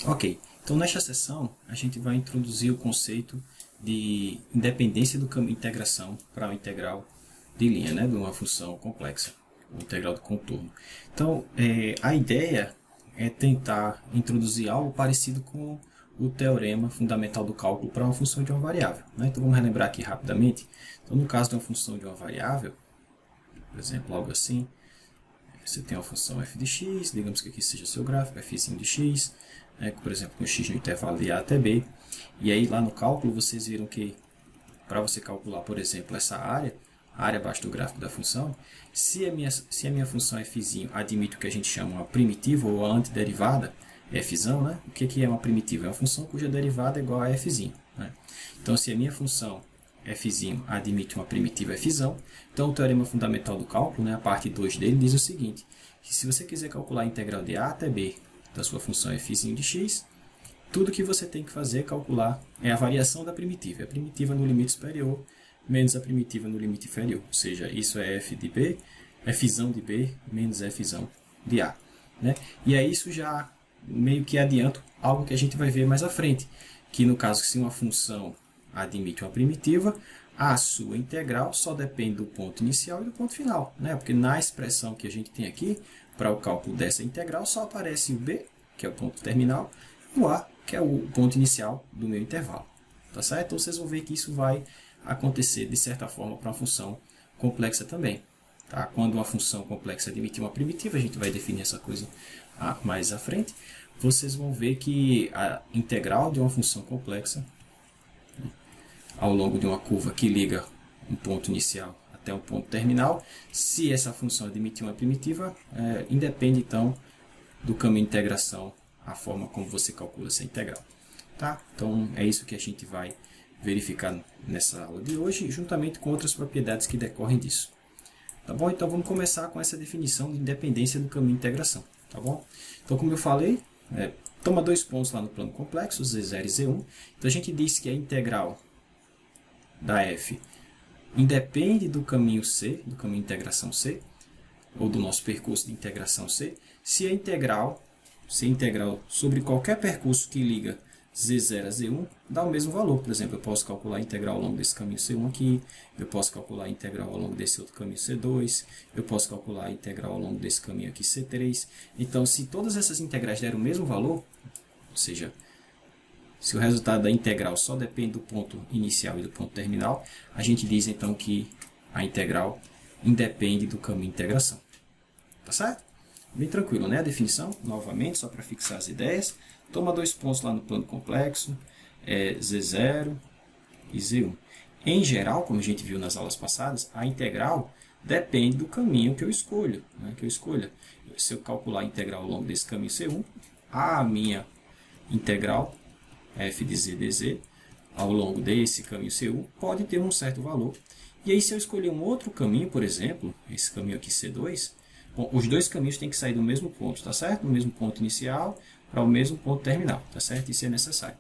Ok, então nesta sessão a gente vai introduzir o conceito de independência do caminho de integração para o integral de linha, né, de uma função complexa, o integral do contorno. Então, a ideia é tentar introduzir algo parecido com o teorema fundamental do cálculo para uma função de uma variável, né? Então vamos relembrar aqui rapidamente. Então, no caso de uma função de uma variável, por exemplo, algo assim, você tem uma função f de x, digamos que aqui seja seu gráfico, f de x, por exemplo, com x no intervalo de a até b. E aí lá no cálculo vocês viram que para você calcular, por exemplo, essa área, a área abaixo do gráfico da função, se a minha função f admite o que a gente chama uma primitiva ou a antiderivada, f, né? O que é uma primitiva? É uma função cuja derivada é igual a f. Né? Então, se a minha função f admite uma primitiva f, então o teorema fundamental do cálculo, né, a parte 2 dele, diz o seguinte, que se você quiser calcular a integral de a até b da sua função f de x, tudo que você tem que fazer é calcular a variação da primitiva. A primitiva no limite superior menos a primitiva no limite inferior. Ou seja, isso é f de b, f de b menos f de a. Né? E aí isso já meio que adianta algo que a gente vai ver mais à frente. Que no caso, se uma função admite uma primitiva, a sua integral só depende do ponto inicial e do ponto final. Né? Porque na expressão que a gente tem aqui, para o cálculo dessa integral, só aparece o b, que é o ponto terminal, e o a, que é o ponto inicial do meu intervalo. Tá certo? Então vocês vão ver que isso vai acontecer, de certa forma, para uma função complexa também. Tá? Quando uma função complexa admitir uma primitiva, a gente vai definir essa coisa mais à frente, vocês vão ver que a integral de uma função complexa, ao longo de uma curva que liga um ponto inicial até um ponto terminal, se essa função admitir uma primitiva, independe então do caminho de integração, a forma como você calcula essa integral. Tá? Então é isso que a gente vai verificar nessa aula de hoje, juntamente com outras propriedades que decorrem disso. Tá bom? Então vamos começar com essa definição de independência do caminho de integração. Tá bom? Então, como eu falei, toma dois pontos lá no plano complexo, z0 e z1. Então a gente disse que a integral da f independe do caminho c, do caminho de integração c, ou do nosso percurso de integração c, se a integral sobre qualquer percurso que liga z0 a z1 dá o mesmo valor. Por exemplo, eu posso calcular a integral ao longo desse caminho c1 aqui, eu posso calcular a integral ao longo desse outro caminho c2, eu posso calcular a integral ao longo desse caminho aqui c3. Então, se todas essas integrais derem o mesmo valor, ou seja, se o resultado da integral só depende do ponto inicial e do ponto terminal, a gente diz então que a integral independe do caminho de integração. Tá certo? Bem tranquilo, né? A definição, novamente, só para fixar as ideias. Toma dois pontos lá no plano complexo, z0 e z1. Em geral, como a gente viu nas aulas passadas, a integral depende do caminho que eu escolho. Né? Se eu calcular a integral ao longo desse caminho c1, a minha integral f de z dz ao longo desse caminho c1 pode ter um certo valor. E aí, se eu escolher um outro caminho, por exemplo, esse caminho aqui c2, bom, os dois caminhos têm que sair do mesmo ponto, tá certo? Do mesmo ponto inicial para o mesmo ponto terminal, tá certo? Isso é necessário.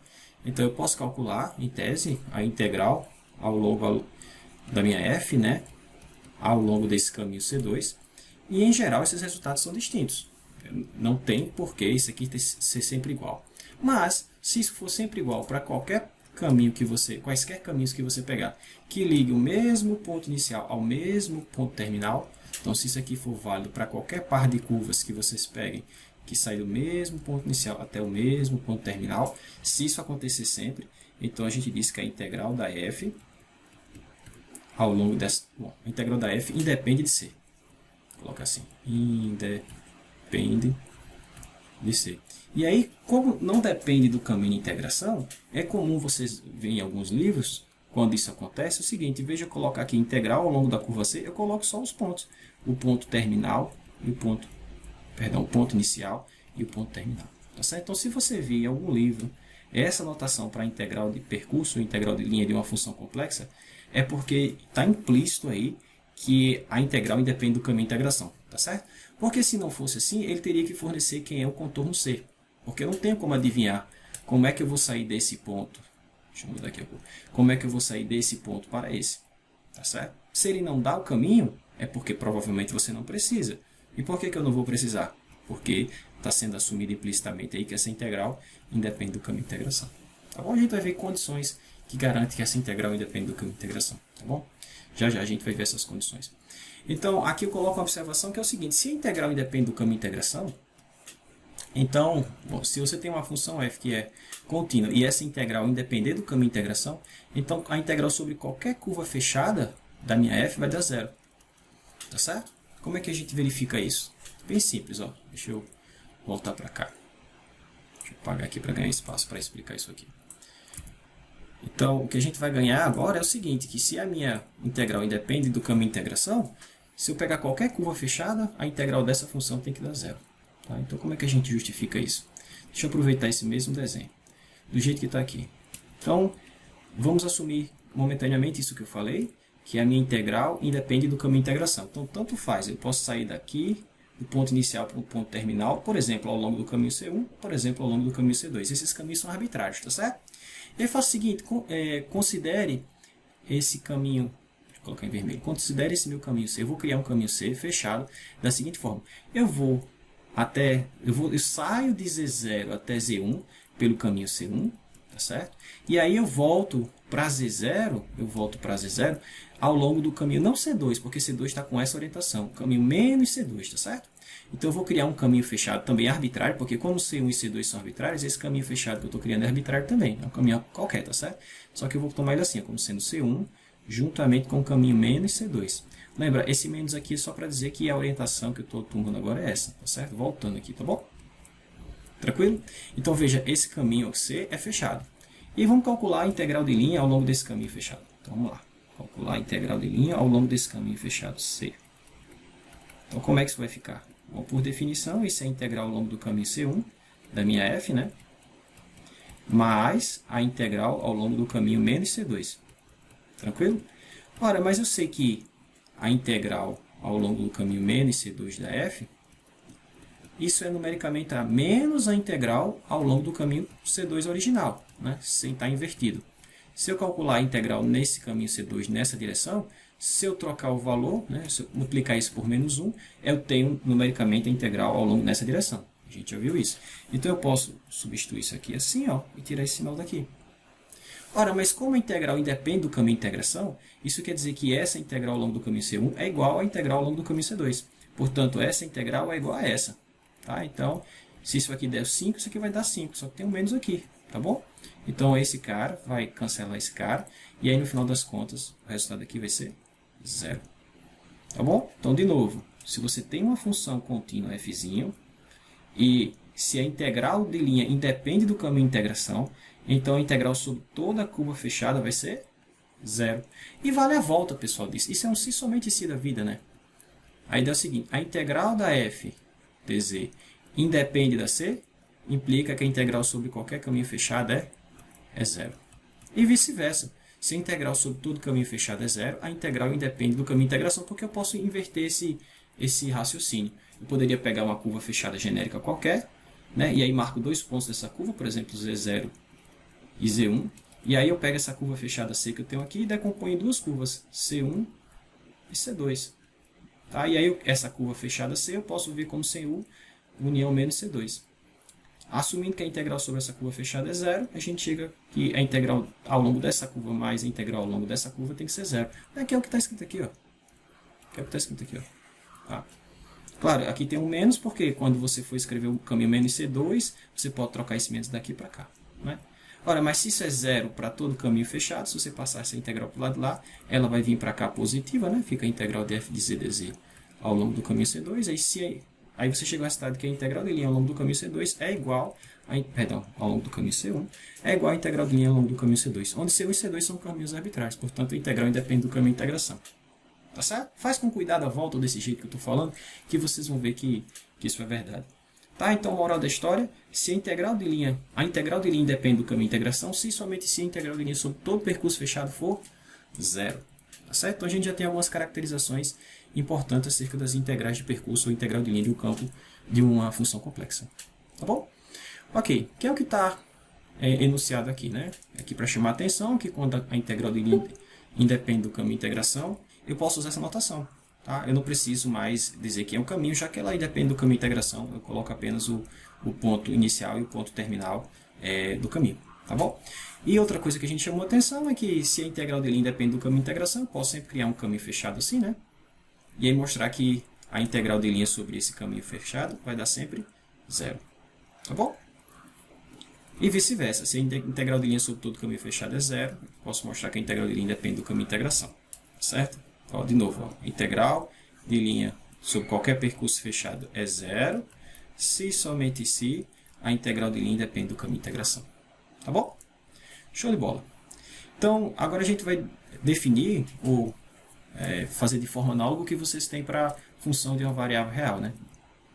Então, eu posso calcular, em tese, a integral ao longo da minha f, né? Ao longo desse caminho c2. E, em geral, esses resultados são distintos. Não tem por que isso aqui ser sempre igual. Mas, se isso for sempre igual para qualquer caminho quaisquer caminhos que você pegar, que ligue o mesmo ponto inicial ao mesmo ponto terminal, então se isso aqui for válido para qualquer par de curvas que vocês peguem, que sai do mesmo ponto inicial até o mesmo ponto terminal, se isso acontecer sempre, então a gente diz que a integral da f ao longo dessa... Bom, a integral da f independe de c. Coloca assim, independe de c. E aí, como não depende do caminho de integração, é comum vocês verem em alguns livros, quando isso acontece, é o seguinte, em vez de eu colocar aqui integral ao longo da curva C, eu coloco só os pontos. O ponto terminal e o ponto inicial e o ponto terminal. Tá certo? Então, se você vir em algum livro essa notação para integral de percurso, integral de linha de uma função complexa, é porque está implícito aí que a integral independe do caminho de integração. Tá certo? Porque se não fosse assim, ele teria que fornecer quem é o contorno C. Porque eu não tenho como adivinhar como é que eu vou sair desse ponto. Deixa eu mudar aqui um pouco. Como é que eu vou sair desse ponto para esse? Tá certo? Se ele não dá o caminho, é porque provavelmente você não precisa. E por que eu não vou precisar? Porque está sendo assumida implicitamente aí que essa integral independe do caminho de integração. Tá bom? A gente vai ver condições que garantem que essa integral independe do caminho de integração. Tá bom? Já já a gente vai ver essas condições. Então, aqui eu coloco uma observação que é o seguinte: se a integral independe do caminho de integração, então, bom, se você tem uma função f que é contínua e essa integral independer do caminho de integração, então a integral sobre qualquer curva fechada da minha f vai dar zero. Tá certo? Como é que a gente verifica isso? Bem simples, ó. Deixa eu voltar para cá. Deixa eu apagar aqui para ganhar espaço para explicar isso aqui. Então, o que a gente vai ganhar agora é o seguinte, que se a minha integral independe do caminho de integração, se eu pegar qualquer curva fechada, a integral dessa função tem que dar zero. Tá? Então, como é que a gente justifica isso? Deixa eu aproveitar esse mesmo desenho, do jeito que está aqui. Então, vamos assumir momentaneamente isso que eu falei, que a minha integral independe do caminho de integração. Então, tanto faz, eu posso sair daqui, do ponto inicial para o ponto terminal, por exemplo, ao longo do caminho C1, por exemplo, ao longo do caminho C2. Esses caminhos são arbitrários, tá certo? E aí faço o seguinte, considere esse caminho, deixa eu colocar em vermelho, considere esse meu caminho C. Eu vou criar um caminho C fechado da seguinte forma. Eu saio de Z0 até Z1 pelo caminho C1, tá certo? E aí eu volto para Z0, ao longo do caminho, não C2, porque C2 está com essa orientação, caminho menos C2, tá certo? Então eu vou criar um caminho fechado também arbitrário, porque como C1 e C2 são arbitrários, esse caminho fechado que eu estou criando é arbitrário também, é um caminho qualquer, tá certo? Só que eu vou tomar ele assim, como sendo C1, juntamente com o caminho menos C2. Lembra, esse menos aqui é só para dizer que a orientação que eu estou tomando agora é essa, tá certo? Voltando aqui, tá bom? Tranquilo? Então veja, esse caminho C é fechado. E vamos calcular a integral de linha ao longo desse caminho fechado. Então vamos lá. Calcular a integral de linha ao longo desse caminho fechado C. Então como é que isso vai ficar? Bom, por definição, isso é a integral ao longo do caminho C1, da minha f, né? Mais a integral ao longo do caminho menos C2. Tranquilo? Ora, mas eu sei que a integral ao longo do caminho menos C2 da f, isso é numericamente a menos a integral ao longo do caminho C2 original, né? Sem estar invertido. Se eu calcular a integral nesse caminho C2 nessa direção, se eu trocar o valor, né, se eu multiplicar isso por menos 1, eu tenho numericamente a integral ao longo nessa direção. A gente já viu isso. Então eu posso substituir isso aqui assim, ó, e tirar esse sinal daqui. Ora, mas como a integral independe do caminho de integração, isso quer dizer que essa integral ao longo do caminho C1 é igual à integral ao longo do caminho C2. Portanto, essa integral é igual a essa. Tá? Então, se isso aqui der 5, isso aqui vai dar 5, só que tem um menos aqui. Tá bom? Então, esse cara vai cancelar esse cara, e aí no final das contas, o resultado aqui vai ser 0. Tá bom? Então, de novo, se você tem uma função contínua f, e se a integral de linha independe do caminho de integração, então a integral sobre toda a curva fechada vai ser 0. E vale a volta, pessoal, disso. Isso é um se somente se da vida, né? Aí dá o seguinte, a integral da f dz independe da c, implica que a integral sobre qualquer caminho fechado é 0. E vice-versa. Se a integral sobre todo caminho fechado é 0, a integral independe do caminho de integração, porque eu posso inverter esse raciocínio. Eu poderia pegar uma curva fechada genérica qualquer, né, e aí marco dois pontos dessa curva, por exemplo, Z0 e Z1, e aí eu pego essa curva fechada C que eu tenho aqui e decomponho em duas curvas, C1 e C2. Tá? E aí essa curva fechada C eu posso ver como CU união menos C2. Assumindo que a integral sobre essa curva fechada é 0, a gente chega que a integral ao longo dessa curva mais a integral ao longo dessa curva tem que ser 0. Aqui é o que está escrito aqui, ó. Aqui é o que está escrito aqui, ó. Tá. Claro, aqui tem um menos, porque quando você for escrever o caminho menos C2, você pode trocar esse menos daqui para cá. Né? Ora, mas se isso é 0 para todo caminho fechado, se você passar essa integral para o lado de lá, ela vai vir para cá positiva, né? Fica a integral de f de z dz ao longo do caminho C2, aí você chega ao resultado que a integral de linha ao longo do caminho C2 é igual ao longo do caminho C1, é igual à integral de linha ao longo do caminho C2, onde C1 e C2 são caminhos arbitrários, portanto a integral independe do caminho de integração. Tá certo? Faz com cuidado a volta desse jeito que eu estou falando, que vocês vão ver que isso é verdade. Tá? Então, moral da história, se a integral de linha independe do caminho de integração, se somente se a integral de linha sobre todo o percurso fechado for 0. Tá certo? Então a gente já tem algumas caracterizações importantes acerca das integrais de percurso ou integral de linha de um campo de uma função complexa. Tá bom? Ok, que é o que está enunciado aqui, né? Aqui para chamar a atenção que quando a integral de linha independe do caminho de integração, eu posso usar essa notação. Tá? Eu não preciso mais dizer que é um caminho, já que ela aí depende do caminho de integração. Eu coloco apenas o ponto inicial e o ponto terminal do caminho. Tá bom? E outra coisa que a gente chamou a atenção é que se a integral de linha depende do caminho de integração, eu posso sempre criar um caminho fechado assim, né? E aí mostrar que a integral de linha sobre esse caminho fechado vai dar sempre 0. Tá bom? E vice-versa. Se a integral de linha sobre todo caminho fechado é 0, posso mostrar que a integral de linha depende do caminho de integração. Certo? Ó, de novo, ó, integral de linha sobre qualquer percurso fechado é 0, se somente se a integral de linha depende do caminho de integração. Tá bom? Show de bola. Então, agora a gente vai definir ou fazer de forma análoga o que vocês têm para a função de uma variável real, né?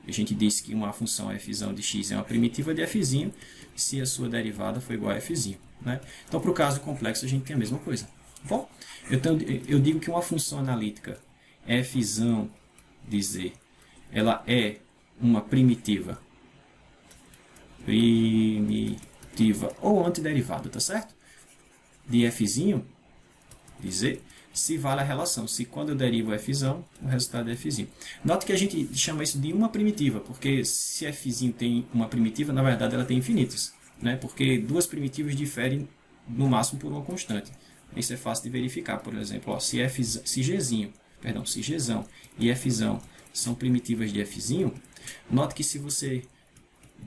A gente disse que uma função f de x é uma primitiva de f se a sua derivada for igual a f. Né? Então, para o caso complexo, a gente tem a mesma coisa. Bom, eu digo que uma função analítica f de z, ela é uma primitiva ou antiderivada, tá certo? De f de z, se vale a relação, se quando eu derivo f, o resultado é f. Note que a gente chama isso de uma primitiva, porque se f tem uma primitiva, na verdade ela tem infinitas, né? Porque duas primitivas diferem no máximo por uma constante. Isso é fácil de verificar, por exemplo, ó, se g e f são primitivas de f, note que se você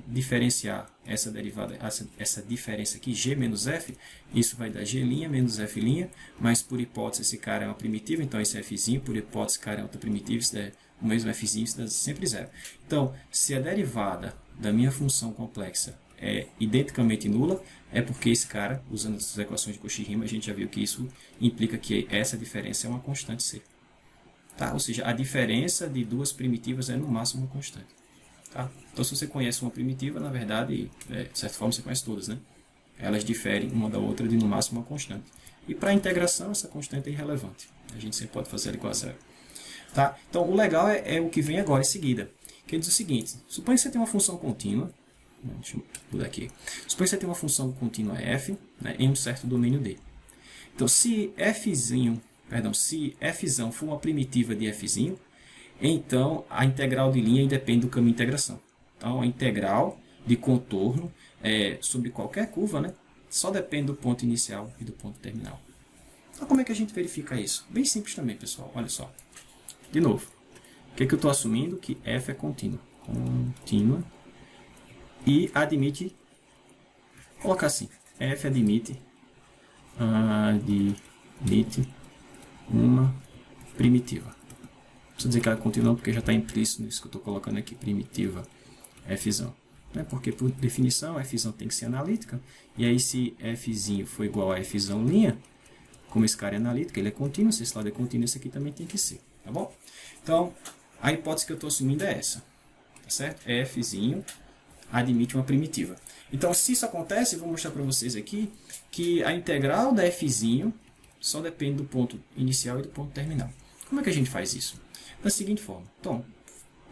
diferenciar essa derivada, essa diferença aqui, g menos f, isso vai dar g' menos f', mas por hipótese esse cara é uma primitiva, então esse é f', por hipótese esse cara é outra primitiva, isso é o mesmo f', isso dá sempre 0. Então, se a derivada da minha função complexa é identicamente nula, é porque esse cara, usando as equações de Cauchy-Riemann, a gente já viu que isso implica que essa diferença é uma constante c. Tá? Ou seja, a diferença de duas primitivas é no máximo uma constante. Tá? Então, se você conhece uma primitiva, na verdade, de certa forma, você conhece todas, né? Elas diferem uma da outra de no máximo uma constante. E para a integração, essa constante é irrelevante. A gente sempre pode fazer ela igual a 0. Tá? Então, o legal é o que vem agora em seguida. Que diz o seguinte, suponha que você tem uma função contínua, deixa eu mudar aqui. Suponha que você tem uma função contínua f, né, em um certo domínio D. Então, se f for uma primitiva de f, então a integral de linha independe do caminho de integração. Então, a integral de contorno sobre qualquer curva, né, só depende do ponto inicial e do ponto terminal. Então, como é que a gente verifica isso? Bem simples também, pessoal. Olha só. De novo, o que eu estou assumindo? Que f é contínua. Contínua. E admite, vou colocar assim, f admite uma primitiva. Não preciso dizer que ela é contínua porque já está implícito nisso que eu estou colocando aqui, primitiva f. Né? Porque, por definição, f tem que ser analítica. E aí, se f for igual a f', como esse cara é analítico, ele é contínuo. Se esse lado é contínuo, esse aqui também tem que ser. Tá bom? Então, a hipótese que eu estou assumindo é essa. Tá certo? f admite uma primitiva. Então, se isso acontece, eu vou mostrar para vocês aqui que a integral da f só depende do ponto inicial e do ponto terminal. Como é que a gente faz isso? Da seguinte forma. Então,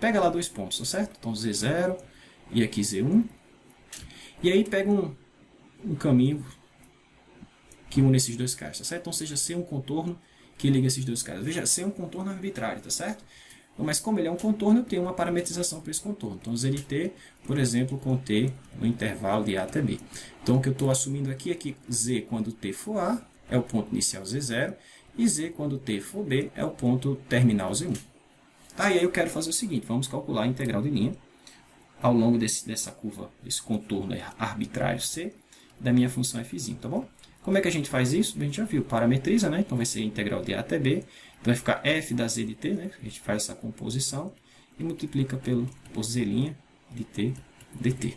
pega lá dois pontos, tá certo? Então, z0 e aqui z1. E aí pega um caminho que une esses dois caras, tá certo? Então, seja C um contorno que liga esses dois caras. Veja, C é um contorno arbitrário, tá certo? Mas como ele é um contorno, eu tenho uma parametrização para esse contorno. Então, z de t, por exemplo, com t no intervalo de a até b. Então, o que eu estou assumindo aqui é que z, quando t for a, é o ponto inicial z0, e z, quando t for b, é o ponto terminal z1. Tá, e aí eu quero fazer o seguinte, vamos calcular a integral de linha ao longo dessa curva, desse contorno arbitrário c, da minha função f', tá bom? Como é que a gente faz isso? A gente já viu, parametriza, né? Então vai ser a integral de a até b, então vai ficar f da z de t, né? A gente faz essa composição e multiplica por z' de t dt.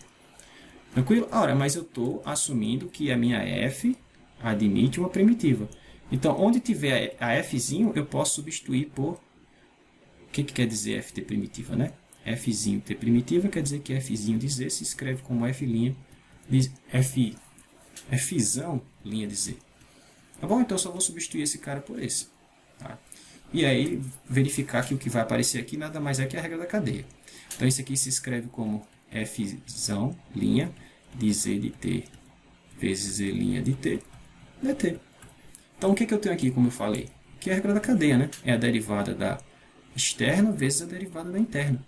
Tranquilo? Ora, mas eu estou assumindo que a minha f admite uma primitiva. Então, onde tiver a f, eu posso substituir por... O que quer dizer ft primitiva, né? f' t primitiva quer dizer que f' de z se escreve como f' de fzão linha de z. Tá bom? Então, eu só vou substituir esse cara por esse. Tá? E aí, verificar que o que vai aparecer aqui nada mais é que a regra da cadeia. Então, isso aqui se escreve como fzão linha de z de t vezes z' de t dt. Então, o que eu tenho aqui, como eu falei? Que é a regra da cadeia, né? É a derivada da externa vezes a derivada da interna,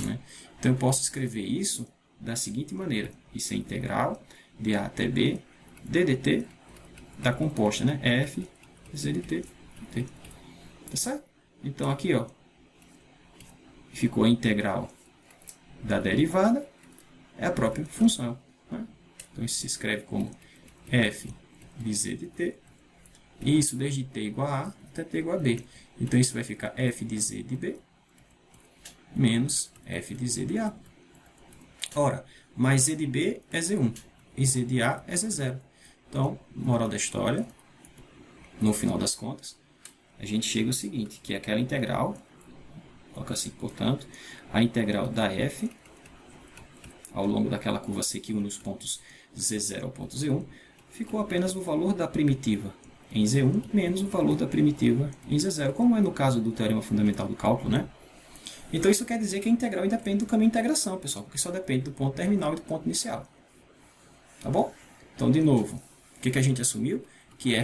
né? Então, eu posso escrever isso da seguinte maneira. Isso é integral de A até B, ddt da composta, né? F, z de t, t. Tá certo? Então, aqui, ó, ficou a integral da derivada, é a própria função, né? Então, isso se escreve como f de z de t, e isso desde t igual a até t igual a b. Então, isso vai ficar f de z de b menos f de z de a. Ora, mais z de b é z1 e z de a é z0. Então, moral da história, no final das contas, a gente chega ao seguinte, que é aquela integral, coloca assim, portanto, a integral da f ao longo daquela curva C que une os pontos Z0 ao ponto Z1, ficou apenas o valor da primitiva em Z1 menos o valor da primitiva em Z0, como é no caso do teorema fundamental do cálculo, né? Então isso quer dizer que a integral independe do caminho de integração, pessoal, porque só depende do ponto terminal e do ponto inicial. Tá bom? Então, de novo, o que a gente assumiu? Que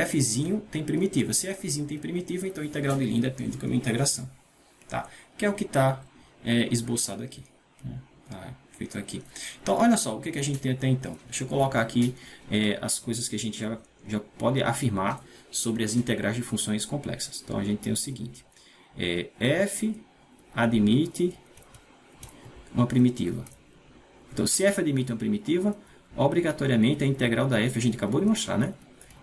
fzinho tem primitiva. Se fzinho tem primitiva, então a integral de linha depende do caminho de integração. Tá? Que é o que está esboçado aqui, né? Tá feito aqui. Então, olha só, o que a gente tem até então. Deixa eu colocar aqui as coisas que a gente já pode afirmar sobre as integrais de funções complexas. Então, a gente tem o seguinte. F admite uma primitiva. Então, se f admite uma primitiva, obrigatoriamente a integral da f, a gente acabou de mostrar, né?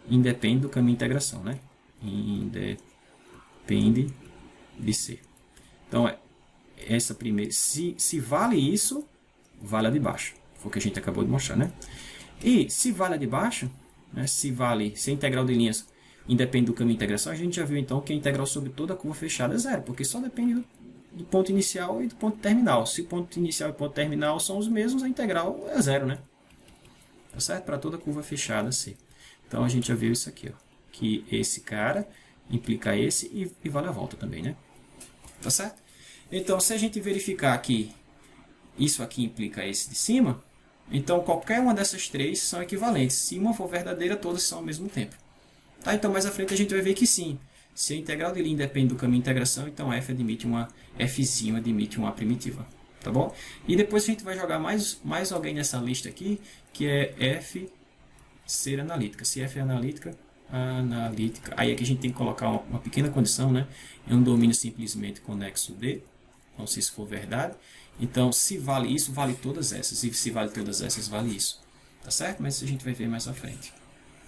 Independe do caminho de integração, né? Independe de C. Então, essa primeira, se vale isso, vale a de baixo. Foi o que a gente acabou de mostrar, né? E se vale a de baixo, né? Se a integral de linhas independe do caminho de integração, a gente já viu então que a integral sobre toda a curva fechada é zero, porque só depende do ponto inicial e do ponto terminal. Se o ponto inicial e o ponto terminal são os mesmos, a integral é zero, né? Tá certo? Para toda curva fechada C. Então a gente já viu isso aqui, ó, que esse cara implica esse e vale a volta também, né? Tá certo? Então, se a gente verificar que isso aqui implica esse de cima, então qualquer uma dessas três são equivalentes. Se uma for verdadeira, todas são ao mesmo tempo. Tá? Então, mais à frente a gente vai ver que sim. Se a integral de linha depende do caminho de integração, então fzinho admite uma primitiva. Tá bom? E depois a gente vai jogar mais alguém nessa lista aqui, que é f ser analítica. Se f é analítica, aí aqui a gente tem que colocar uma pequena condição, né? É um domínio simplesmente conexo D, então se isso for verdade. Então, se vale isso, vale todas essas. E se vale todas essas, vale isso. Tá certo? Mas isso a gente vai ver mais à frente.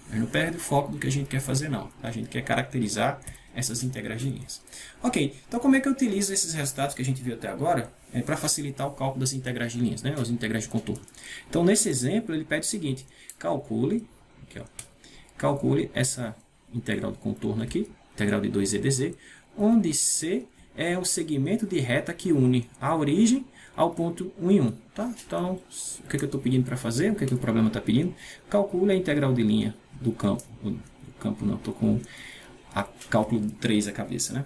Mas não perde o foco do que a gente quer fazer, não. A gente quer caracterizar essas integrais de linhas. Ok, então como é que eu utilizo esses resultados que a gente viu até agora para facilitar o cálculo das integrais de linhas, né? As integrais de contorno. Então, nesse exemplo, ele pede o seguinte. Calcule essa integral do contorno aqui, integral de 2z dz, onde C é o segmento de reta que une a origem ao ponto 1 em 1. Tá? Então, o que eu estou pedindo para fazer? O que o problema está pedindo? Calcule a integral de linha do campo. Estou com a cálculo 3 a cabeça, né?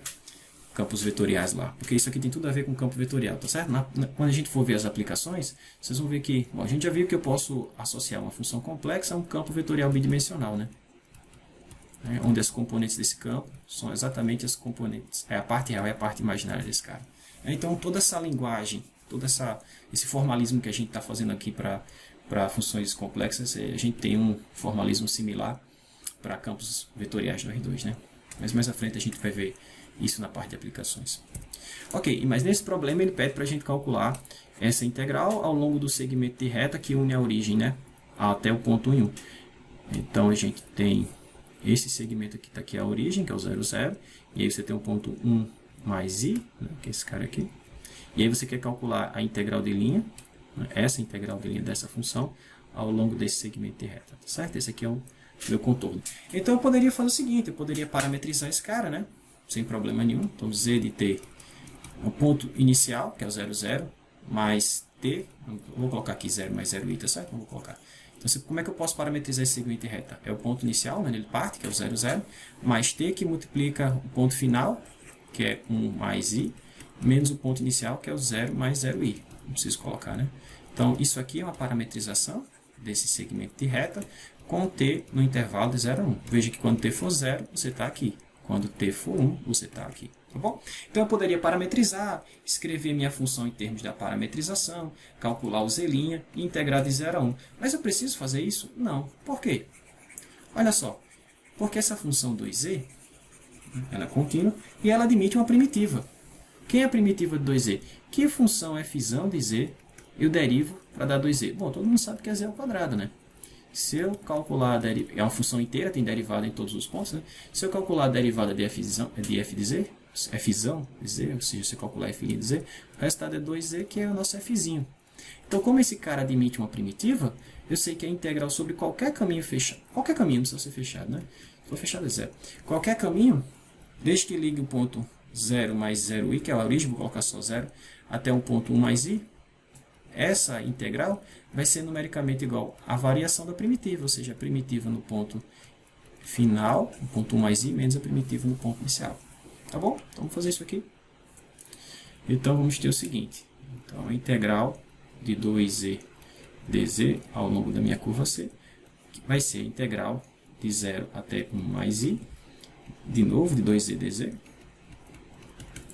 Campos vetoriais lá. Porque isso aqui tem tudo a ver com campo vetorial, tá certo? Quando a gente for ver as aplicações, vocês vão ver que, bom, a gente já viu que eu posso associar uma função complexa a um campo vetorial bidimensional, né? Onde as componentes desse campo são exatamente as componentes, a parte real e a parte imaginária desse cara. Então, toda essa linguagem, esse formalismo que a gente está fazendo aqui para funções complexas, a gente tem um formalismo similar para campos vetoriais do R2, né? Mas mais à frente a gente vai ver isso na parte de aplicações. Ok, mas nesse problema ele pede para a gente calcular essa integral ao longo do segmento de reta que une a origem, né, até o ponto 1 em 1. Então a gente tem esse segmento aqui, está aqui a origem, que é o 0, 0. E aí você tem o ponto 1 mais i, né, que é esse cara aqui. E aí você quer calcular a integral de linha, né, essa integral de linha dessa função, ao longo desse segmento de reta. Tá certo? Esse aqui é o meu contorno. Então eu poderia fazer o seguinte, eu poderia parametrizar esse cara, né? Sem problema nenhum. Então z de t é o ponto inicial, que é o 0, 0, mais t, vou colocar aqui 0 mais 0i, tá certo? Não vou colocar. Então, como é que eu posso parametrizar esse segmento de reta? É o ponto inicial, né? Ele parte, que é o 0, 0, mais t, que multiplica o ponto final, que é 1 mais i, menos o ponto inicial, que é o 0 mais 0i. Não preciso colocar, né? Então, isso aqui é uma parametrização desse segmento de reta com t no intervalo de 0 a 1. Veja que quando t for 0, você está aqui. Quando t for 1, você está aqui. Tá bom? Então eu poderia parametrizar, escrever minha função em termos da parametrização, calcular o z' e integrar de 0 a 1. Mas eu preciso fazer isso? Não. Por quê? Olha só. Porque essa função 2z, ela é contínua e ela admite uma primitiva. Quem é a primitiva de 2z? Que função f de z eu derivo para dar 2z? Bom, todo mundo sabe que é z ao quadrado, né? Se eu calcular, é uma função inteira, tem derivada em todos os pontos, né? Se eu calcular a derivada de f de z, f de z, ou seja, se eu calcular f' de z, o resultado é 2z, que é o nosso fzinho. Então, como esse cara admite uma primitiva, eu sei que a integral sobre qualquer caminho fechado, qualquer caminho, não precisa ser fechado, né? Se for fechado é zero. Qualquer caminho, desde que ligue o ponto 0 mais 0i, que é a origem, vou colocar só 0, até um ponto 1 mais i, essa integral vai ser numericamente igual à variação da primitiva, ou seja, a primitiva no ponto final, no ponto 1 mais i, menos a primitiva no ponto inicial. Tá bom? Então vamos fazer isso aqui. Então vamos ter o seguinte. Então a integral de 2z dz ao longo da minha curva C vai ser a integral de 0 até 1 mais i, de novo de 2z dz.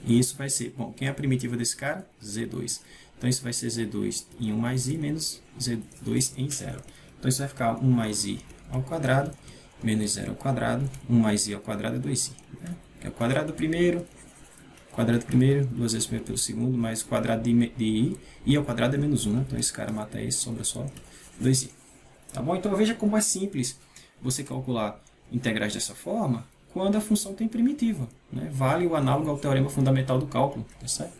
E isso vai ser, bom, quem é a primitiva desse cara? Z2. Então isso vai ser Z2 em 1 mais i menos Z2 em 0. Então isso vai ficar 1 mais i ao quadrado menos 0 ao quadrado. 1 mais i ao quadrado é 2i. Né? Que é o quadrado do primeiro, duas vezes primeiro pelo segundo, mais o quadrado de i ao quadrado é menos 1. Né? Então esse cara mata esse, sobra só 2i. Tá bom? Então veja como é simples você calcular integrais dessa forma quando a função tem primitiva. Né? Vale o análogo ao teorema fundamental do cálculo. Tá certo?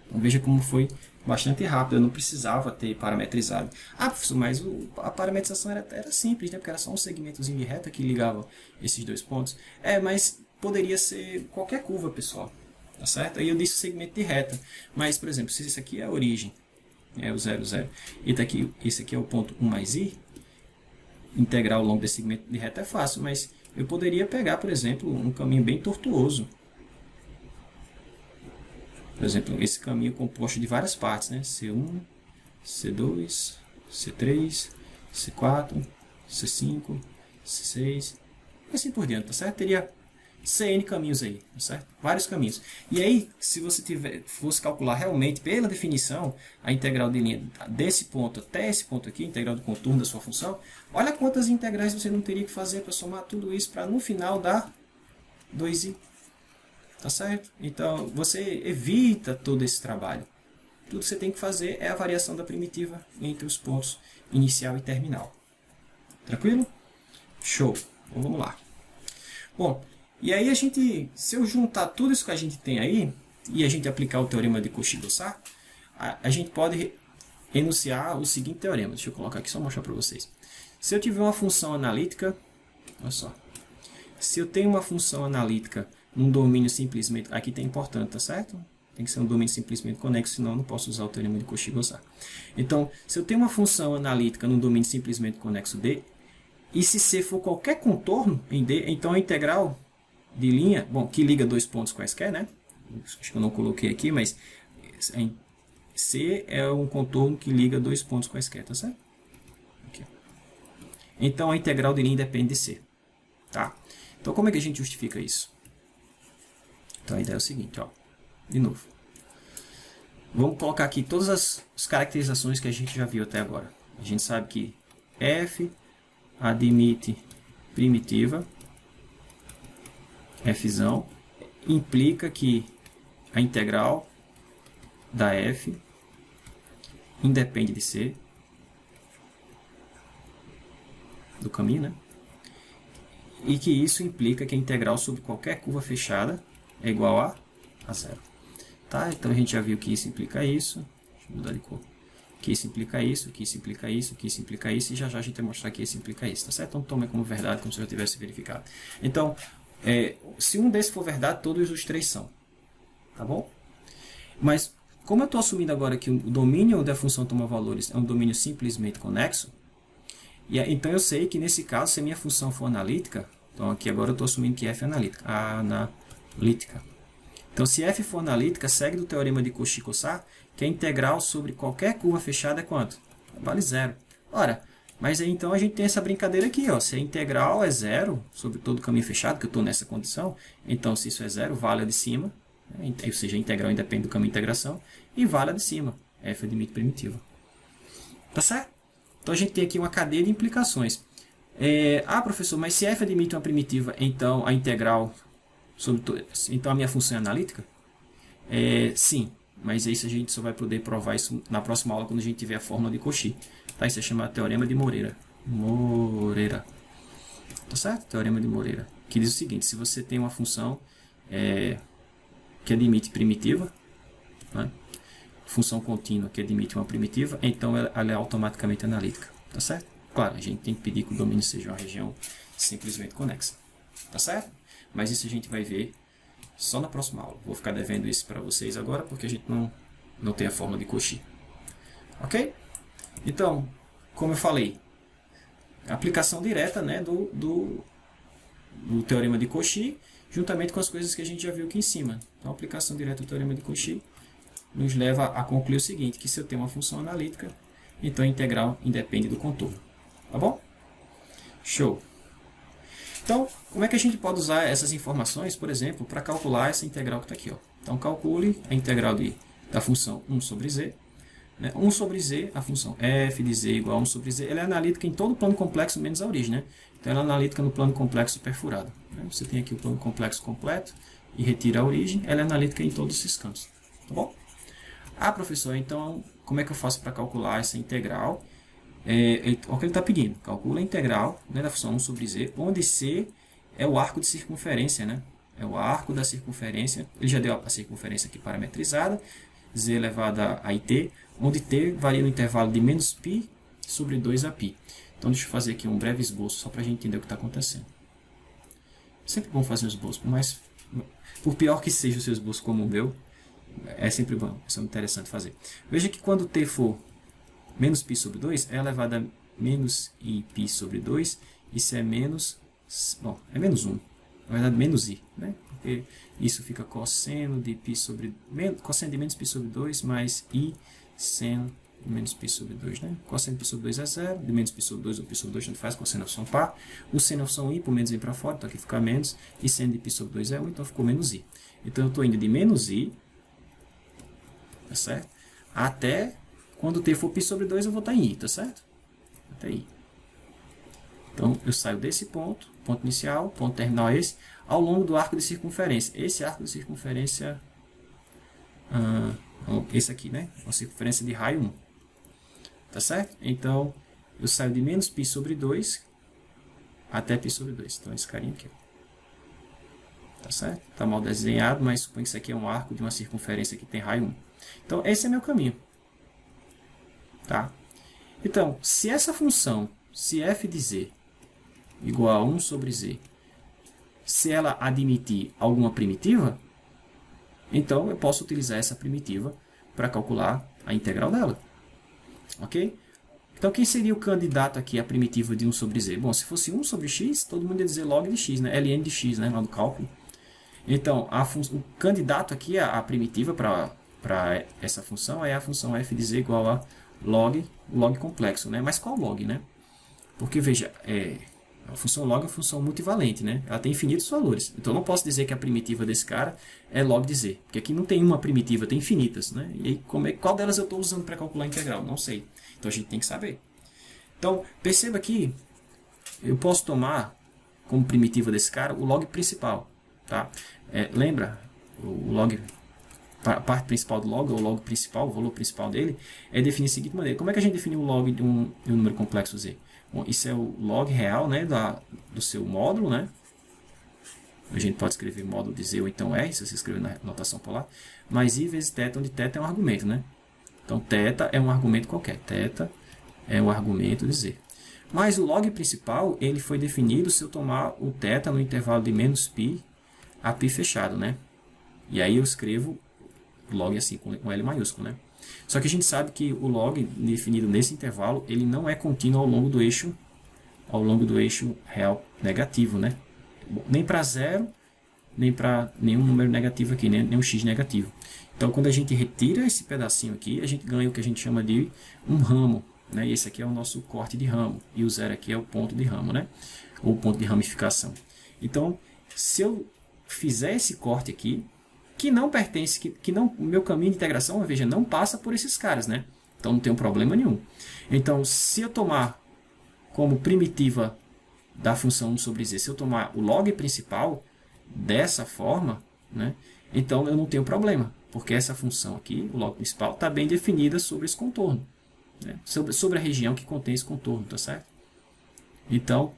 Então veja como foi bastante rápido, eu não precisava ter parametrizado. Ah, professor, mas a parametrização era simples, né? Porque era só um segmentozinho de reta que ligava esses dois pontos. Mas poderia ser qualquer curva, pessoal. Tá certo? Aí eu disse segmento de reta. Mas, por exemplo, se esse aqui é a origem, é o 0, 0, e esse aqui é o ponto 1 mais i, integrar ao longo desse segmento de reta é fácil, mas eu poderia pegar, por exemplo, um caminho bem tortuoso. Por exemplo, esse caminho composto de várias partes, né? C1, C2, C3, C4, C5, C6, e assim por diante, tá certo? Teria CN caminhos aí, tá certo? Vários caminhos. E aí, se você fosse calcular realmente, pela definição, a integral de linha desse ponto até esse ponto aqui, a integral do contorno da sua função, olha quantas integrais você não teria que fazer para somar tudo isso para no final dar 2i. Tá certo? Então, você evita todo esse trabalho. Tudo que você tem que fazer é a variação da primitiva entre os pontos inicial e terminal. Tranquilo? Show! Então, vamos lá. Bom, e aí se eu juntar tudo isso que a gente tem aí, e a gente aplicar o teorema de Cauchy-Glossart, a gente pode enunciar o seguinte teorema. Deixa eu colocar aqui só mostrar para vocês. Se eu tiver uma função analítica, olha só. Se eu tenho uma função analítica num domínio simplesmente, aqui tem importante, tá certo? Tem que ser um domínio simplesmente conexo, senão eu não posso usar o teorema de Cauchy-Glossart. Então, se eu tenho uma função analítica num domínio simplesmente conexo D, e se C for qualquer contorno em D, então a integral de linha, bom, que liga dois pontos quaisquer, né? Acho que eu não coloquei aqui, mas C é um contorno que liga dois pontos quaisquer, tá certo? Aqui. Então a integral de linha depende de C. Tá? Então como é que a gente justifica isso? Então a ideia é o seguinte, ó, de novo. Vamos colocar aqui todas as caracterizações que a gente já viu até agora. A gente sabe que f admite primitiva, f implica que a integral da f independe de C, do caminho, né? E que isso implica que a integral sobre qualquer curva fechada é igual a zero. Tá? Então a gente já viu que isso implica isso. Deixa eu mudar de cor. Que isso implica isso, que isso implica isso, que isso implica isso, e já já a gente vai mostrar que isso implica isso, tá certo? Então tome como verdade, como se eu já tivesse verificado. Então, se um desses for verdade, todos os três são. Tá bom? Mas, como eu estou assumindo agora que o domínio onde a função toma valores é um domínio simplesmente conexo, então eu sei que nesse caso, se a minha função for analítica, então aqui agora eu estou assumindo que f é analítica. Então, se f for analítica, segue do teorema de Cauchy-Glossart, que a integral sobre qualquer curva fechada é quanto? Vale zero. Ora, mas aí então a gente tem essa brincadeira aqui, ó. Se a integral é zero sobre todo o caminho fechado, que eu estou nessa condição, então se isso é zero, vale a de cima, ou seja, a integral independe do caminho de integração, e vale a de cima, f admite primitiva. Tá certo? Então a gente tem aqui uma cadeia de implicações. Professor, mas se f admite uma primitiva, então a integral então a minha função é analítica? Sim, mas isso a gente só vai poder provar isso na próxima aula quando a gente tiver a fórmula de Cauchy. Tá? Isso é chamado Teorema de Moreira. Tá certo? Teorema de Moreira. Que diz o seguinte: se você tem uma função que admite primitiva, né? Função contínua que admite uma primitiva, então ela é automaticamente analítica. Tá certo? Claro, a gente tem que pedir que o domínio seja uma região simplesmente conexa. Tá certo? Mas isso a gente vai ver só na próxima aula. Vou ficar devendo isso para vocês agora, porque a gente não tem a fórmula de Cauchy. Ok? Então, como eu falei, aplicação direta, né, do Teorema de Cauchy, juntamente com as coisas que a gente já viu aqui em cima. Então, a aplicação direta do Teorema de Cauchy nos leva a concluir o seguinte, que se eu tenho uma função analítica, então a integral independe do contorno. Tá bom? Show! Então, como é que a gente pode usar essas informações, por exemplo, para calcular essa integral que está aqui? Ó. Então, calcule a integral da função 1 sobre z. Né? 1 sobre z, a função f de z igual a 1 sobre z, ela é analítica em todo o plano complexo menos a origem. Né? Então, ela é analítica no plano complexo perfurado. Né? Você tem aqui o plano complexo completo e retira a origem, ela é analítica em todos esses campos. Tá bom? Professor, então como é que eu faço para calcular essa integral? Olha o que ele está pedindo. Calcula a integral, né, da função 1 sobre z, onde c é o arco de circunferência. Né? É o arco da circunferência. Ele já deu a circunferência aqui parametrizada, z elevado a it, onde t varia no intervalo de menos π sobre 2 a π. Então deixa eu fazer aqui um breve esboço, só para a gente entender o que está acontecendo. Sempre bom fazer um esboço, por pior que seja o seu esboço como o meu, é sempre bom, isso é interessante fazer. Veja que quando t for menos π sobre 2, é elevado a menos iπ sobre 2, isso é menos, é menos 1, na verdade menos i, né? Porque isso fica cosseno de π sobre, cosseno de menos π sobre 2 mais i seno de menos π sobre 2, né? Cosseno de π sobre 2 é 0, de menos π sobre 2 ou π sobre 2 tanto faz, cosseno é função par, o seno é função i, por menos vem para fora, então aqui fica menos, e seno de π sobre 2 é 1, então ficou menos i. Então eu estou indo de menos i, tá certo? Até quando t for π sobre 2 eu vou estar em i, tá certo? Até i. Então eu saio desse ponto inicial, ponto terminal é esse, ao longo do arco de circunferência. Esse arco de circunferência, esse aqui, né? Uma circunferência de raio 1. Tá certo? Então eu saio de menos π sobre 2 até π sobre 2. Então esse carinha aqui. Tá certo? Tá mal desenhado, mas suponho que isso aqui é um arco de uma circunferência que tem raio 1. Então, esse é meu caminho. Tá? Então, se essa função, se f de z igual a 1 sobre z, se ela admitir alguma primitiva, então eu posso utilizar essa primitiva para calcular a integral dela. Ok? Então, quem seria o candidato aqui à primitiva de 1 sobre z? Bom, se fosse 1 sobre x, todo mundo ia dizer log de x, né? ln de x, né? Lá no cálculo. Então, o candidato aqui à primitiva para essa função é a função f de z igual a log complexo, né? Mas qual log, né? Porque, veja, a função log é uma função multivalente, né? Ela tem infinitos valores. Então, eu não posso dizer que a primitiva desse cara é log de z. Porque aqui não tem uma primitiva, tem infinitas, né? E aí, qual delas eu estou usando para calcular a integral? Não sei. Então, a gente tem que saber. Então, perceba que eu posso tomar como primitiva desse cara o log principal. Tá? Lembra, o log, a parte principal do log, ou o log principal, o valor principal dele, é definir da seguinte maneira. Como é que a gente define o log de um número complexo z? Bom, isso é o log real, né, do seu módulo. Né? A gente pode escrever módulo de z ou então r, se você escrever na notação polar. Mais i vezes θ, onde θ é um argumento. Né? Então, θ é um argumento qualquer. θ é um argumento de z. Mas o log principal ele foi definido se eu tomar o θ no intervalo de menos π a π fechado, né? E aí eu escrevo log assim, com L maiúsculo, né? Só que a gente sabe que o log definido nesse intervalo, ele não é contínuo ao longo do eixo real negativo, né? Nem para zero, nem para nenhum número negativo aqui, né? Nenhum x negativo. Então, quando a gente retira esse pedacinho aqui, a gente ganha o que a gente chama de um ramo, né? E esse aqui é o nosso corte de ramo, e o zero aqui é o ponto de ramo, né? Ou ponto de ramificação. Então, se eu fizer esse corte aqui, que não pertence, que não, o meu caminho de integração, veja, não passa por esses caras, né? Então não tem problema nenhum. Então, se eu tomar como primitiva da função 1 sobre z, se eu tomar o log principal dessa forma, né, então eu não tenho problema, porque essa função aqui, o log principal, está bem definida sobre esse contorno, né, sobre a região que contém esse contorno, tá certo? Então,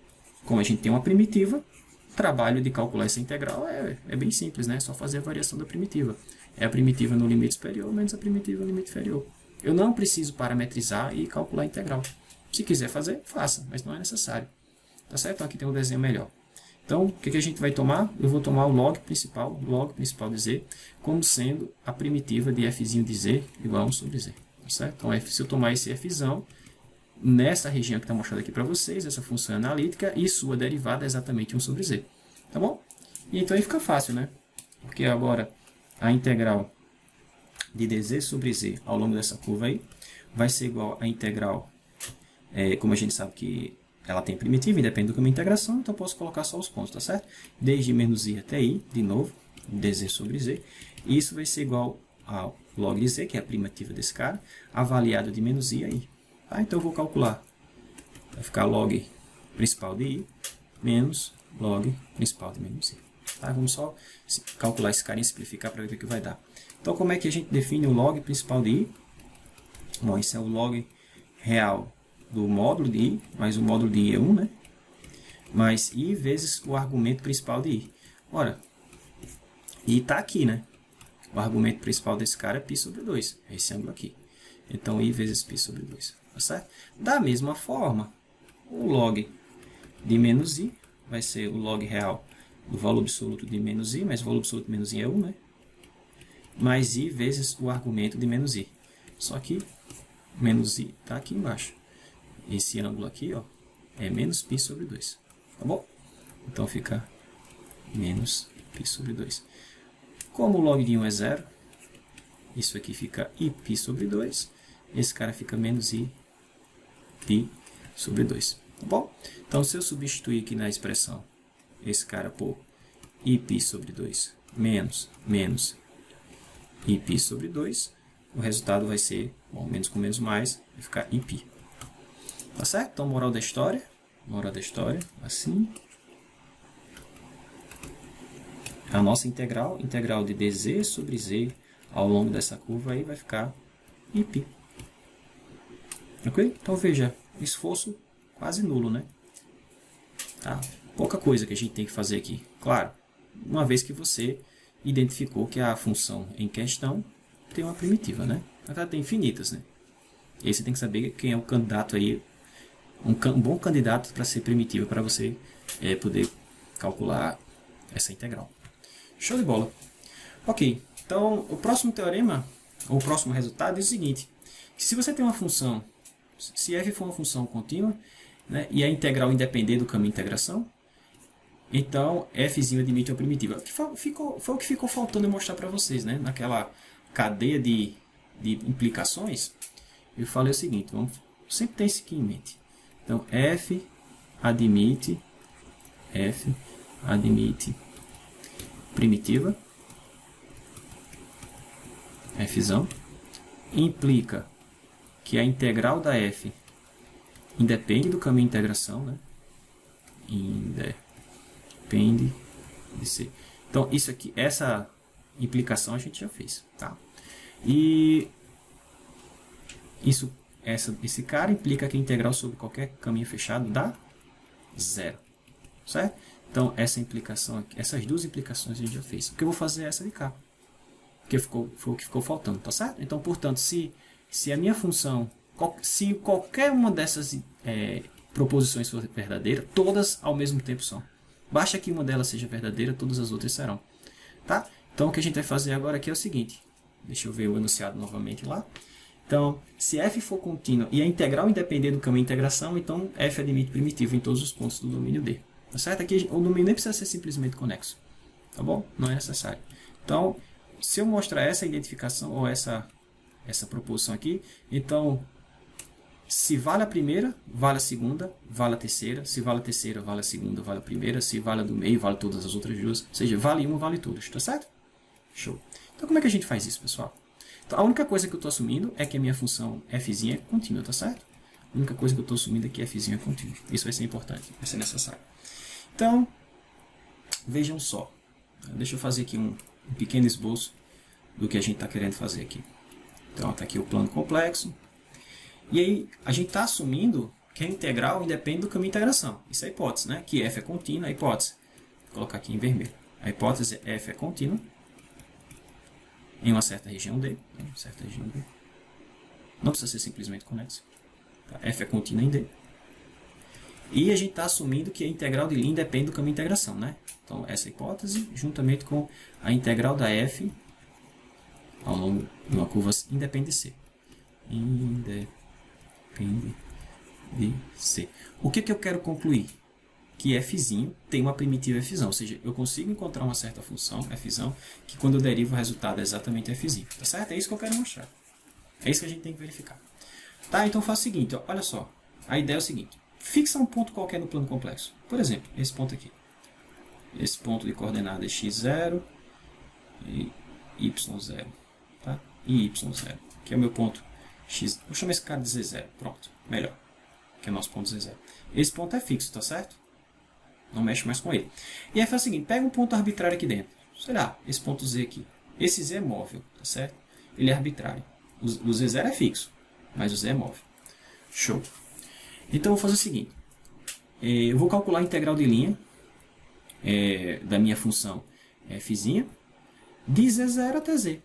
como a gente tem uma primitiva, o trabalho de calcular essa integral é bem simples, né? É só fazer a variação da primitiva. É a primitiva no limite superior menos a primitiva no limite inferior. Eu não preciso parametrizar e calcular a integral. Se quiser fazer, faça, mas não é necessário. Tá certo? Então aqui tem um desenho melhor. Então, o que a gente vai tomar? Eu vou tomar o log principal de z, como sendo a primitiva de f de z igual a 1 sobre z. Tá certo? Então, se eu tomar esse f, nessa região que está mostrada aqui para vocês, essa função é analítica, e sua derivada é exatamente 1 sobre z. Tá bom? E então aí fica fácil, né? Porque agora a integral de dz sobre z ao longo dessa curva aí vai ser igual à integral, como a gente sabe que ela tem primitiva, independe do caminho de integração, então eu posso colocar só os pontos, tá certo? Desde menos i até i, de novo, dz sobre z. E isso vai ser igual ao log de z, que é a primitiva desse cara, avaliado de menos i a i. Tá? Então eu vou calcular. Vai ficar log principal de i menos log principal de menos i. Tá? Vamos só calcular esse cara e simplificar para ver o que vai dar. Então como é que a gente define o log principal de i? Bom, esse é o log real do módulo de i, mas o módulo de i é 1, né? Mais i vezes o argumento principal de i. Ora, i está aqui, né? O argumento principal desse cara é π sobre 2, é esse ângulo aqui. Então, i vezes π sobre 2, tá certo? Da mesma forma, o log de menos i vai ser o log real do valor absoluto de menos i, mas o valor absoluto de menos i é 1, né? Mais i vezes o argumento de menos i. Só que menos i está aqui embaixo. Esse ângulo aqui, ó, é menos π sobre 2. Tá bom? Então fica menos π sobre 2. Como o log de 1 é 0, isso aqui fica iπ sobre 2. Esse cara fica menos i π sobre 2. Tá bom? Então, se eu substituir aqui na expressão esse cara por iπ sobre 2 menos iπ sobre 2, o resultado vai ser, bom, menos com menos mais, vai ficar iπ. Tá certo? Então, moral da história, assim. A nossa integral de dz sobre z ao longo dessa curva aí vai ficar iπ. Ok? Então, veja, esforço quase nulo, né? Tá? Pouca coisa que a gente tem que fazer aqui. Claro, uma vez que você identificou que a função em questão tem uma primitiva, né? Ela tem infinitas, né? E aí você tem que saber quem é o candidato aí, um bom candidato para ser primitiva, para você poder calcular essa integral. Show de bola. Ok, então o próximo teorema, ou o próximo resultado é o seguinte, que se você tem uma função, se f for uma função contínua, né, e a integral independer do caminho de integração, então f admite uma primitiva. Foi o que ficou faltando eu mostrar para vocês, né? Naquela cadeia de implicações, eu falei o seguinte, vamos sempre ter isso aqui em mente. Então, f admite primitiva, f implica que a integral da f independe do caminho de integração, né? Independe de c. Então, isso aqui, essa implicação a gente já fez, tá? E esse cara implica que a integral sobre qualquer caminho fechado dá zero, certo? Então, essa implicação aqui, essas duas implicações a gente já fez. O que eu vou fazer é essa de cá, porque foi o que ficou faltando, tá certo? Então, portanto, se a minha função, se qualquer uma dessas proposições for verdadeira, todas ao mesmo tempo são. Basta que uma delas seja verdadeira, todas as outras serão. Tá? Então, o que a gente vai fazer agora aqui é o seguinte. Deixa eu ver o enunciado novamente lá. Então, se f for contínua e a integral independer do caminho de integração, então f admite primitivo em todos os pontos do domínio D. Tá certo? Aqui o domínio nem precisa ser simplesmente conexo. Tá bom? Não é necessário. Então, se eu mostrar essa identificação ou essa proposição aqui, então, se vale a primeira, vale a segunda, vale a terceira. Se vale a terceira, vale a segunda, vale a primeira. Se vale a do meio, vale todas as outras duas. Ou seja, vale uma, vale todas. Tá certo? Show. Então, como é que a gente faz isso, pessoal? Então, a única coisa que eu estou assumindo é que a minha função f é contínua, tá certo? A única coisa que eu estou assumindo é que f é contínua. Isso vai ser importante, vai ser necessário. Então, vejam só. Deixa eu fazer aqui um pequeno esboço do que a gente está querendo fazer aqui. Então, está aqui o plano complexo. E aí, a gente está assumindo que a integral independe do caminho de integração. Isso é a hipótese, né? Que f é contínua, a hipótese. Vou colocar aqui em vermelho. A hipótese é f é contínua em uma certa região D. Certa região D. Não precisa ser simplesmente conexo. Tá? F é contínua em D. E a gente está assumindo que a integral de linha independe do caminho de integração, né? Então, essa hipótese, juntamente com a integral da f ao longo de uma curva independe de C. Independe de C. O que eu quero concluir? Que f tem uma primitiva f, ou seja, eu consigo encontrar uma certa função, f, que quando eu derivo o resultado é exatamente f, tá certo? É isso que eu quero mostrar. É isso que a gente tem que verificar. Tá, então faço o seguinte, ó, olha só. A ideia é o seguinte. Fixa um ponto qualquer no plano complexo. Por exemplo, esse ponto aqui. Esse ponto de coordenada é x0 e y0. Tá? E y0, que é o meu ponto x. Vou chamar esse cara de z0. Pronto, melhor. Que é o nosso ponto z0. Esse ponto é fixo, tá certo? Não mexe mais com ele. E aí faz o seguinte, pega um ponto arbitrário aqui dentro. Sei lá, esse ponto z aqui. Esse z é móvel, tá certo? Ele é arbitrário. O z0 é fixo, mas o z é móvel. Show. Então eu vou fazer o seguinte. Eu vou calcular a integral de linha da minha função f de z0 até z.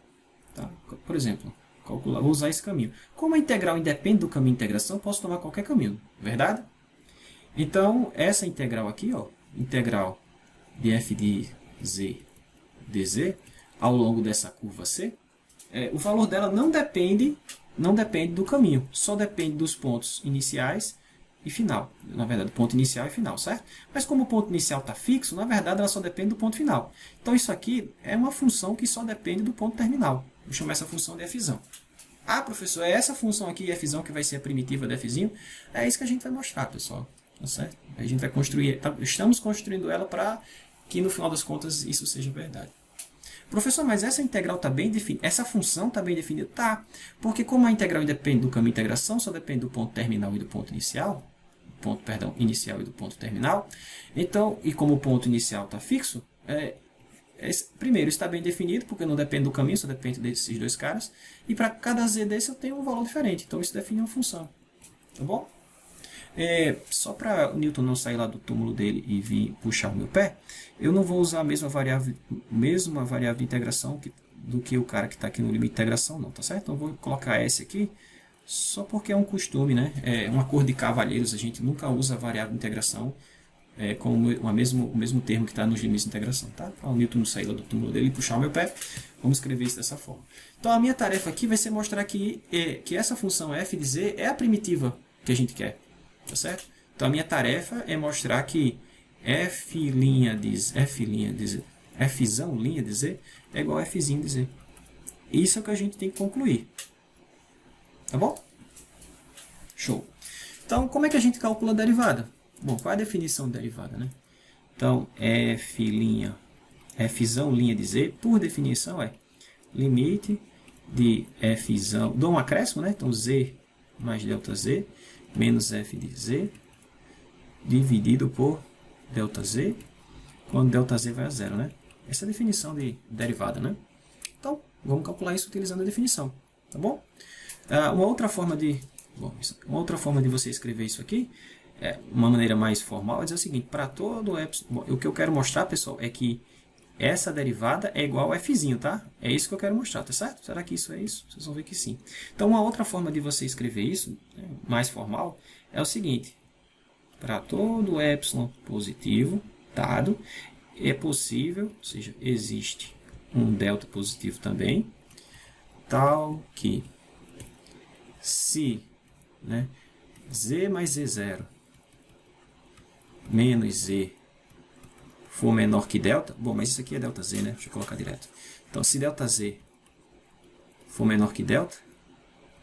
Tá? Por exemplo, vou usar esse caminho. Como a integral independe do caminho de integração, eu posso tomar qualquer caminho, verdade? Então, essa integral aqui, ó, integral de f de z dz, ao longo dessa curva C, o valor dela não depende do caminho, só depende dos pontos iniciais e final. Na verdade, ponto inicial e final, certo? Mas como o ponto inicial está fixo, na verdade ela só depende do ponto final. Então isso aqui é uma função que só depende do ponto terminal. Vou chamar essa função de f. Ah, professor, é essa função aqui, f, que vai ser a primitiva de f? É isso que a gente vai mostrar, pessoal. Tá certo? A gente vai construir, estamos construindo ela para que no final das contas isso seja verdade. Professor, mas essa integral está bem definida, essa função está bem definida? Tá, porque como a integral independe do caminho de integração, só depende do ponto terminal e do ponto inicial, inicial e do ponto terminal, então, e como o ponto inicial está fixo, primeiro está bem definido, porque não depende do caminho, só depende desses dois caras, e para cada z desse eu tenho um valor diferente, então isso define uma função, tá bom? Só para o Newton não sair lá do túmulo dele e vir puxar o meu pé, eu não vou usar a mesma variável de integração do que o cara que está aqui no limite de integração, não, tá certo? Então eu vou colocar S aqui, só porque é um costume, né? É uma cor de cavalheiros, a gente nunca usa a variável de integração com o mesmo termo que está nos limites de integração, tá? Para o Newton não sair lá do túmulo dele e puxar o meu pé, vamos escrever isso dessa forma. Então a minha tarefa aqui vai ser mostrar que essa função f de z é a primitiva que a gente quer. Tá certo? Então a minha tarefa é mostrar que f' de z é igual a f' de z. Isso é o que a gente tem que concluir. Tá bom? Show. Então, como é que a gente calcula a derivada? Bom, qual é a definição de derivada, né? Então, f'linha de z, por definição, é limite de f', dou um acréscimo, né? Então, z mais ΔZ menos f de z dividido por ΔZ, quando ΔZ vai a zero, né? Essa é a definição de derivada, né? Então, vamos calcular isso utilizando a definição, tá bom? Uma outra forma de você escrever isso aqui, uma maneira mais formal, é dizer o seguinte, para todo epsilon, o que eu quero mostrar, pessoal, é que essa derivada é igual a f', tá? É isso que eu quero mostrar, tá certo? Será que isso é isso? Vocês vão ver que sim. Então, uma outra forma de você escrever isso, mais formal, é o seguinte. Para todo epsilon positivo dado, é possível, ou seja, existe um delta positivo também, tal que se z mais z0 menos z for menor que delta, bom, mas isso aqui é delta z, né? Deixa eu colocar direto. Então, se delta z for menor que delta,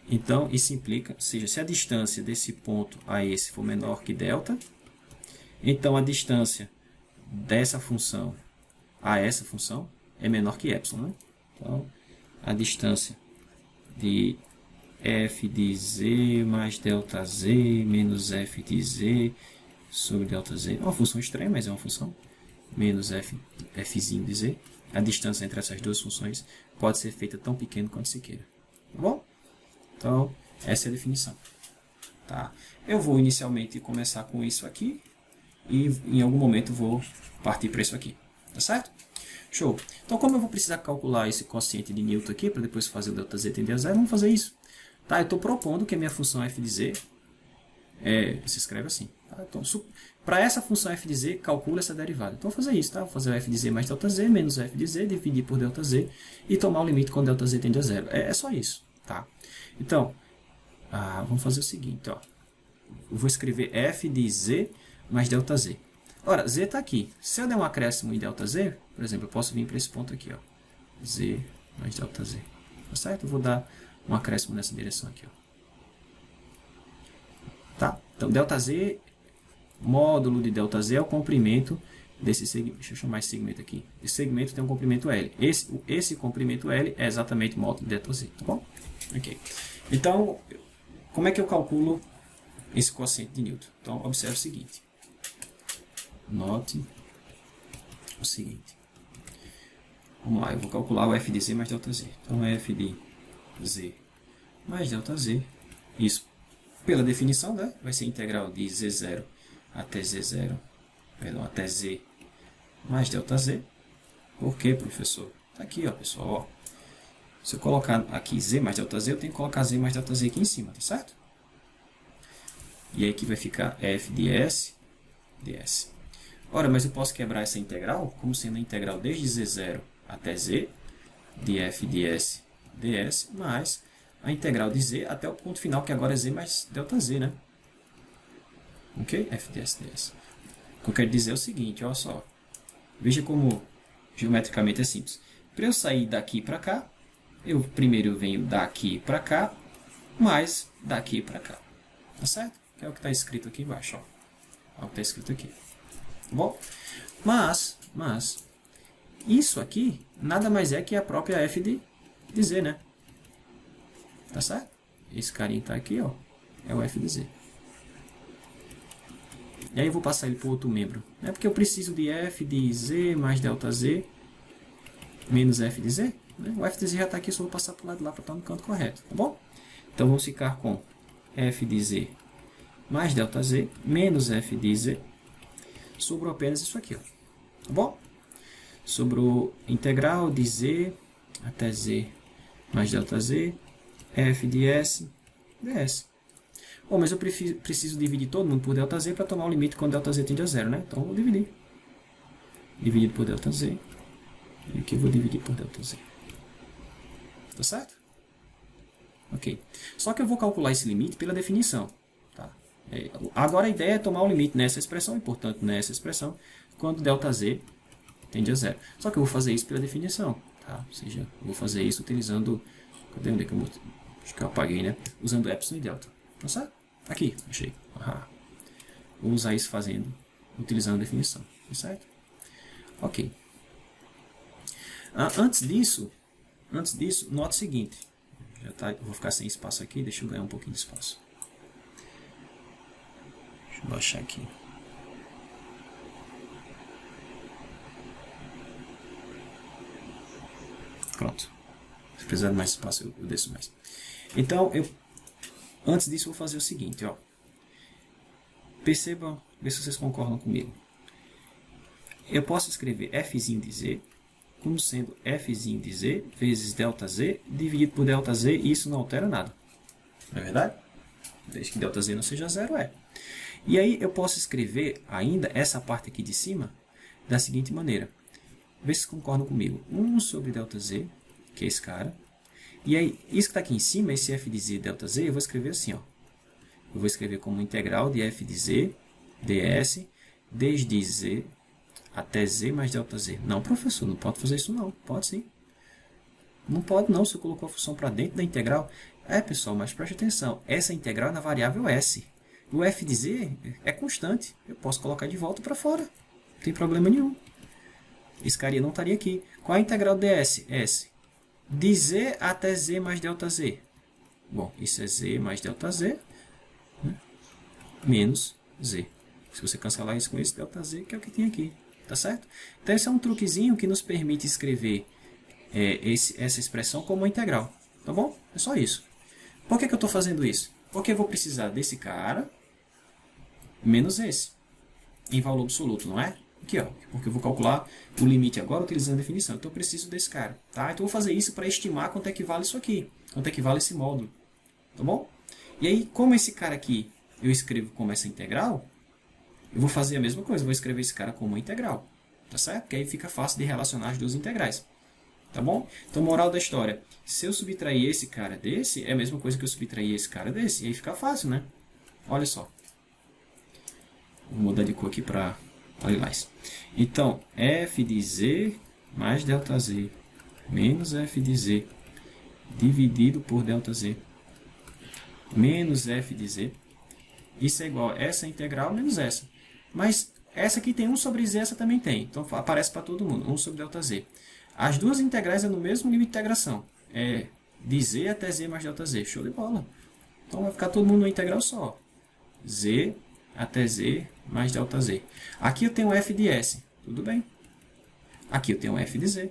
então isso implica, ou seja, se a distância desse ponto a esse for menor que delta, então a distância dessa função a essa função é menor que epsilon, né? Então, a distância de f de z mais ΔZ menos f de z sobre ΔZ. É uma função estranha, mas é uma função. Menos fzinho de z. A distância entre essas duas funções pode ser feita tão pequena quanto se queira. Tá bom? Então, essa é a definição. Tá? Eu vou inicialmente começar com isso aqui e em algum momento vou partir para isso aqui. Tá certo? Show. Então, como eu vou precisar calcular esse quociente de Newton aqui, para depois fazer o ΔZ tender a zero, vamos fazer isso. Tá? Eu estou propondo que a minha função f de z se escreve assim. Tá? Então, para essa função f de z, calcula essa derivada. Então, vou fazer isso. Tá? Vou fazer o f de z mais ΔZ menos f de z, dividir por ΔZ e tomar o limite quando ΔZ tende a zero. É só isso. Tá? Então, vamos fazer o seguinte. Ó. Eu vou escrever f de z mais ΔZ. Ora, z está aqui. Se eu der um acréscimo em ΔZ, por exemplo, eu posso vir para esse ponto aqui. Ó. Z mais ΔZ. Tá certo? Eu vou dar um acréscimo nessa direção aqui. Ó. Tá? Então, ΔZ, módulo de ΔZ é o comprimento desse segmento. Deixa eu chamar esse segmento aqui. Esse segmento tem um comprimento L. Esse comprimento L é exatamente o módulo de ΔZ. Tá bom? Ok. Então, como é que eu calculo esse quociente de Newton? Então, observe o seguinte. Note o seguinte. Vamos lá, eu vou calcular o f de z mais ΔZ. Então, f de z mais ΔZ. Isso, pela definição, né? Vai ser integral de z0 até z0, perdão, até z mais ΔZ. Por quê, professor? Está aqui, ó, pessoal. Ó. Se eu colocar aqui z mais ΔZ, eu tenho que colocar z mais ΔZ aqui em cima, tá certo? E aí aqui vai ficar f de s ds. Ora, mas eu posso quebrar essa integral como sendo a integral desde z0 até z de f de s ds mais a integral de z até o ponto final, que agora é z mais ΔZ, né? Ok? F de s ds. O que eu quero dizer é o seguinte, olha só. Veja como geometricamente é simples. Para eu sair daqui para cá, primeiro eu venho daqui para cá, mais daqui para cá. Tá certo? Que é o que está escrito aqui embaixo. Ó. É o que está escrito aqui. Tá bom? Mas, isso aqui nada mais é que a própria f de z, né? Tá certo? Esse carinha está aqui, ó, é o f de z. E aí eu vou passar ele para o outro membro. É porque eu preciso de f de z mais ΔZ menos f de z. Né? O f de z já está aqui, só vou passar para o lado de lá para estar no canto correto. Tá bom? Então vamos ficar com f de z mais ΔZ menos f de z. Sobrou apenas isso aqui. Ó. Tá bom? Sobrou integral de z até z mais ΔZ f de s ds. Bom, mas eu preciso dividir todo mundo por ΔZ para tomar o limite quando ΔZ tende a zero, né? Então eu vou dividir. Dividido por ΔZ. E aqui eu vou dividir por ΔZ. Tá certo? Ok. Só que eu vou calcular esse limite pela definição. Tá? Agora a ideia é tomar o limite nessa expressão, e portanto nessa expressão, quando ΔZ tende a zero. Só que eu vou fazer isso pela definição. Tá? Ou seja, eu vou fazer isso utilizando... Cadê onde é que eu botei? Acho que eu apaguei, né? Usando epsilon e delta. Tá certo? Aqui, achei. Vou usar isso utilizando a definição. Tá certo? Ok. Antes disso, note o seguinte. Eu vou ficar sem espaço aqui, deixa eu ganhar um pouquinho de espaço. Deixa eu baixar aqui. Pronto. Se precisar de mais espaço, eu desço mais. Então, antes disso, eu vou fazer o seguinte. Ó. Percebam, vê se vocês concordam comigo. Eu posso escrever fzinho de z como sendo fzinho de z vezes ΔZ dividido por ΔZ, e isso não altera nada. Não é verdade? Desde que ΔZ não seja zero, é. E aí eu posso escrever ainda essa parte aqui de cima da seguinte maneira. Vê se concordam comigo. 1 sobre ΔZ, que é esse cara. E aí, isso que está aqui em cima, esse f de z ΔZ, eu vou escrever assim. Ó. Eu vou escrever como integral de f de z ds desde z até z mais ΔZ. Não, professor, não pode fazer isso não. Pode sim. Não pode não, você colocou a função para dentro da integral. Pessoal, mas preste atenção. Essa integral é na variável s. O f de z é constante. Eu posso colocar de volta para fora. Não tem problema nenhum. Esse carinha não estaria aqui. Qual é a integral ds? S. de z até z mais ΔZ. Bom, isso é z mais ΔZ, né? Menos z. Se você cancelar isso com esse ΔZ, que é o que tem aqui. Tá certo? Então, esse é um truquezinho que nos permite escrever essa expressão como uma integral. Tá bom? É só isso. Por que eu estou fazendo isso? Porque eu vou precisar desse cara menos esse, em valor absoluto, não é? Aqui, ó, porque eu vou calcular o limite agora utilizando a definição. Então, eu preciso desse cara. Tá? Então, eu vou fazer isso para estimar quanto é que vale isso aqui. Quanto é que vale esse módulo. Tá bom? E aí, como esse cara aqui eu escrevo como essa integral, eu vou fazer a mesma coisa. Eu vou escrever esse cara como uma integral. Tá certo? Porque aí fica fácil de relacionar as duas integrais. Tá bom? Então, moral da história. Se eu subtrair esse cara desse, é a mesma coisa que eu subtrair esse cara desse. E aí fica fácil, né? Olha só. Vou mudar de cor aqui para lilás. Então, f de z mais ΔZ menos f de z dividido por ΔZ menos f de z. Isso é igual a essa integral menos essa. Mas essa aqui tem 1 sobre z, essa também tem. Então, aparece para todo mundo, 1 sobre ΔZ. As duas integrais é no mesmo limite de integração. É de z até z mais ΔZ. Show de bola. Então, vai ficar todo mundo numa integral só. Z até z mais ΔZ. Aqui eu tenho f de s. Tudo bem. Aqui eu tenho f de z.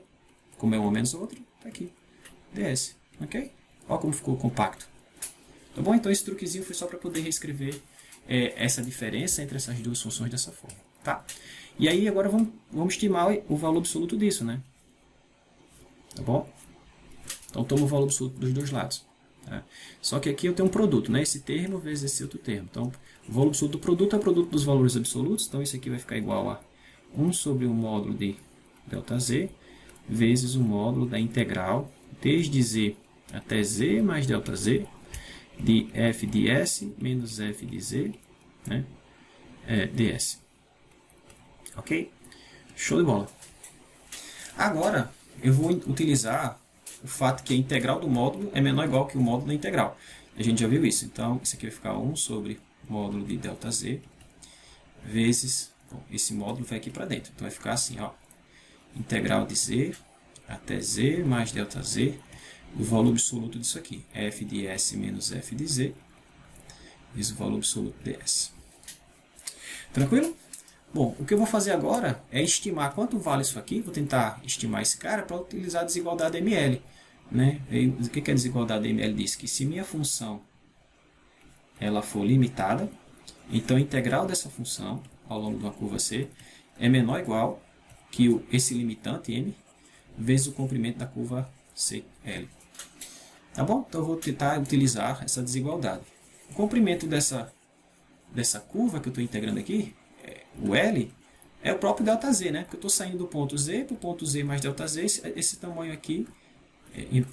Como é um menos outro, está aqui. ds. Ok? Olha como ficou compacto. Tá bom? Então, esse truquezinho foi só para poder reescrever essa diferença entre essas duas funções dessa forma. Tá? E aí, agora vamos estimar o valor absoluto disso, né? Tá bom? Então, toma o valor absoluto dos dois lados. Tá? Só que aqui eu tenho um produto, né? Esse termo vezes esse outro termo. Então, o valor absoluto do produto é o produto dos valores absolutos. Então, isso aqui vai ficar igual a 1 sobre o módulo de ΔZ vezes o módulo da integral desde z até z mais ΔZ de f de s menos f de z, né? ds. Ok? Show de bola. Agora, eu vou utilizar o fato que a integral do módulo é menor ou igual que o módulo da integral. A gente já viu isso. Então, isso aqui vai ficar 1 sobre o módulo de ΔZ vezes... Bom, esse módulo vai aqui para dentro. Então, vai ficar assim, ó. Integral de z até z mais ΔZ do valor absoluto disso aqui. F de s menos f de z vezes o valor absoluto de s. Tranquilo? Bom, o que eu vou fazer agora é estimar quanto vale isso aqui. Vou tentar estimar esse cara para utilizar a desigualdade ML. Né? E o que a desigualdade ML diz? Que se minha função ela for limitada, então a integral dessa função ao longo de uma curva C é menor ou igual que esse limitante M vezes o comprimento da curva CL. Tá bom? Então eu vou tentar utilizar essa desigualdade. O comprimento dessa curva que eu estou integrando aqui, o L, é o próprio ΔZ, né? Porque eu estou saindo do ponto Z para o ponto Z mais ΔZ, esse tamanho aqui,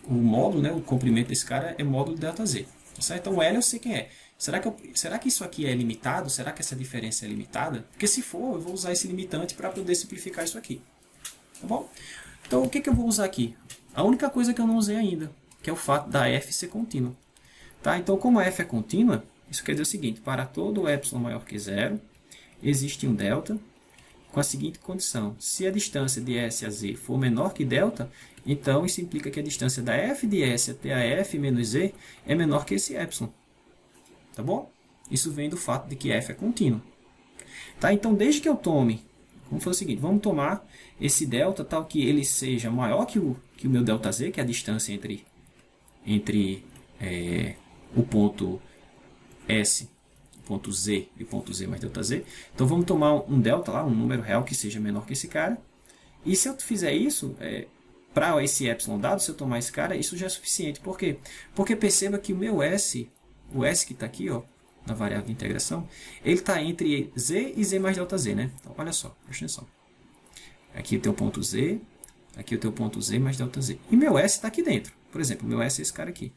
o módulo, né? O comprimento desse cara é módulo ΔZ. Certo? Então o L eu sei quem é. Será que isso aqui é limitado? Será que essa diferença é limitada? Porque se for, eu vou usar esse limitante para poder simplificar isso aqui. Tá bom? Então o que eu vou usar aqui? A única coisa que eu não usei ainda, que é o fato da f ser contínua. Tá? Então como a f é contínua, isso quer dizer o seguinte: para todo epsilon maior que zero, existe um delta com a seguinte condição: se a distância de S a Z for menor que delta, então isso implica que a distância da f de S até a f menos Z é menor que esse epsilon. Tá bom? Isso vem do fato de que f é contínuo. Tá? Então, desde que eu tome, vamos fazer o seguinte: vamos tomar esse delta tal que ele seja maior que o meu ΔZ, que é a distância entre o ponto S, o ponto Z e o ponto Z mais ΔZ. Então, vamos tomar um delta lá, um número real que seja menor que esse cara. E se eu fizer isso, para esse epsilon dado, se eu tomar esse cara, isso já é suficiente. Por quê? Porque perceba que o meu S, o S que está aqui, ó, na variável de integração, ele está entre Z e Z mais ΔZ, né? Então, olha só, presta atenção. Aqui eu tenho o ponto Z, aqui eu tenho o ponto Z mais ΔZ. E meu S está aqui dentro. Por exemplo, meu S é esse cara aqui.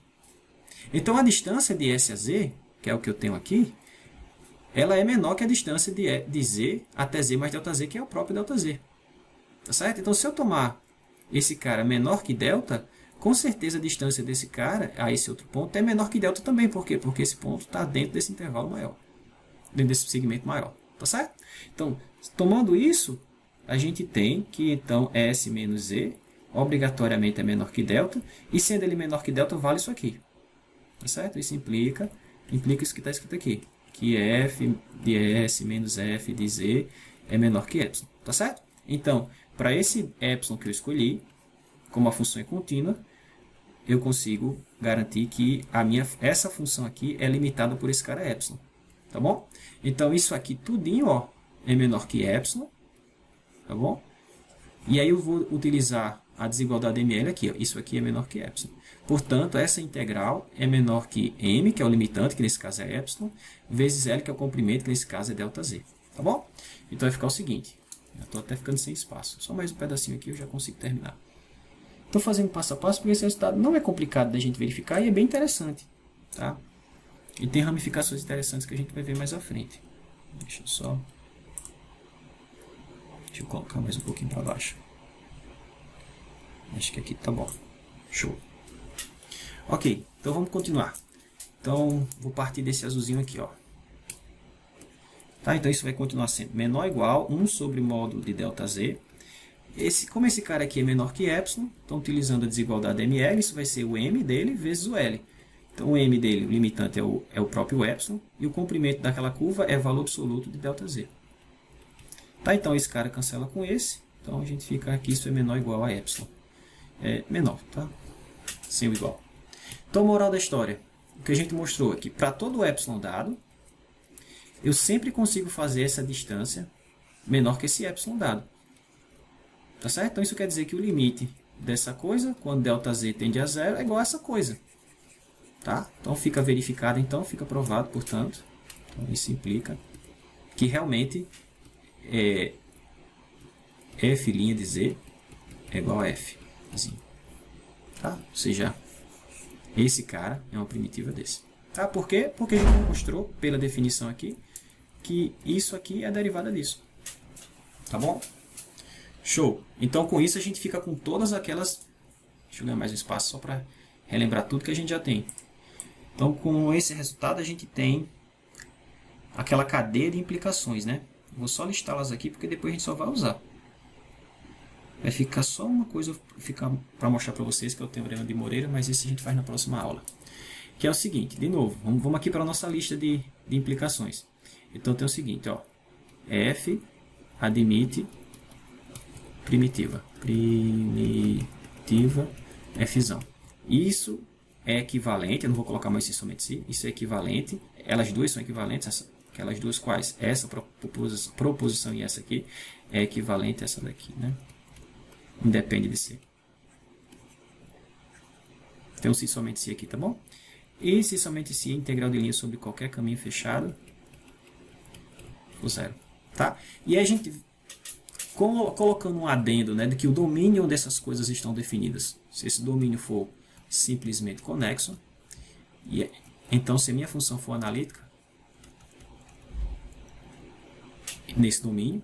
Então, a distância de S a Z, que é o que eu tenho aqui, ela é menor que a distância de Z até Z mais ΔZ, que é o próprio ΔZ. Tá certo? Então, se eu tomar esse cara menor que delta, com certeza a distância desse cara a esse outro ponto é menor que delta também. Por quê? Porque esse ponto está dentro desse intervalo maior, dentro desse segmento maior. Tá certo? Então, tomando isso, a gente tem que então S menos Z obrigatoriamente é menor que delta, e sendo ele menor que delta, vale isso aqui. Tá certo? Isso implica isso que está escrito aqui, que f de s menos f de z é menor que epsilon. Tá certo? Então, para esse epsilon que eu escolhi, como a função é contínua, eu consigo garantir que essa função aqui é limitada por esse cara epsilon. Tá bom? Então, isso aqui tudinho, ó, é menor que epsilon. Tá bom? E aí eu vou utilizar a desigualdade ml aqui. Ó. Isso aqui é menor que epsilon. Portanto, essa integral é menor que m, que é o limitante, que nesse caso é epsilon, vezes L, que é o comprimento, que nesse caso é ΔZ. Tá bom? Então vai ficar o seguinte. Já estou até ficando sem espaço. Só mais um pedacinho aqui eu já consigo terminar. Estou fazendo passo a passo porque esse resultado não é complicado da gente verificar e é bem interessante. Tá? E tem ramificações interessantes que a gente vai ver mais à frente. Deixa eu colocar mais um pouquinho para baixo. Acho que aqui tá bom. Show. Ok, então vamos continuar. Então, vou partir desse azulzinho aqui, ó. Tá, então isso vai continuar sendo menor ou igual 1 sobre módulo de ΔZ. Como esse cara aqui é menor que epsilon, então utilizando a desigualdade ml, isso vai ser o m dele vezes o L. Então o m dele, o limitante, é o próprio epsilon, e o comprimento daquela curva é valor absoluto de ΔZ. Tá, então esse cara cancela com esse, então a gente fica aqui, isso é menor ou igual a epsilon. É menor, tá? Sem o igual. Então, moral da história, o que a gente mostrou aqui, para todo epsilon dado, eu sempre consigo fazer essa distância menor que esse epsilon dado. Tá certo? Então isso quer dizer que o limite dessa coisa, quando ΔZ tende a zero, é igual a essa coisa. Tá? Então fica verificado, então fica provado, portanto. Então, isso implica que realmente f' de z é igual a f. Assim. Tá? Ou seja, esse cara é uma primitiva desse. Tá? Por quê? Porque a gente mostrou, pela definição aqui, que isso aqui é a derivada disso. Tá bom? Show! Então, com isso, a gente fica com todas aquelas... Deixa eu ganhar mais um espaço só para relembrar tudo que a gente já tem. Então, com esse resultado, a gente tem aquela cadeia de implicações, né? Vou só listá-las aqui, porque depois a gente só vai usar. Vai ficar só uma coisa para mostrar para vocês, que é o teorema de Moreira, mas esse a gente faz na próxima aula. Que é o seguinte, de novo, vamos aqui para a nossa lista de implicações. Então, tem o seguinte, ó, f admite primitiva fzão. Isso é equivalente, eu não vou colocar mais isso somente si, isso é equivalente, elas duas são equivalentes, aquelas duas quais? Essa proposição e essa aqui é equivalente a essa daqui, né? Independe de si. Tem um si somente si aqui, tá bom? E se somente si é integral de linha sobre qualquer caminho fechado, for zero, tá? E aí a gente, colocando um adendo, né, de que o domínio onde essas coisas estão definidas, se esse domínio for simplesmente conexo, então se a minha função for analítica, nesse domínio,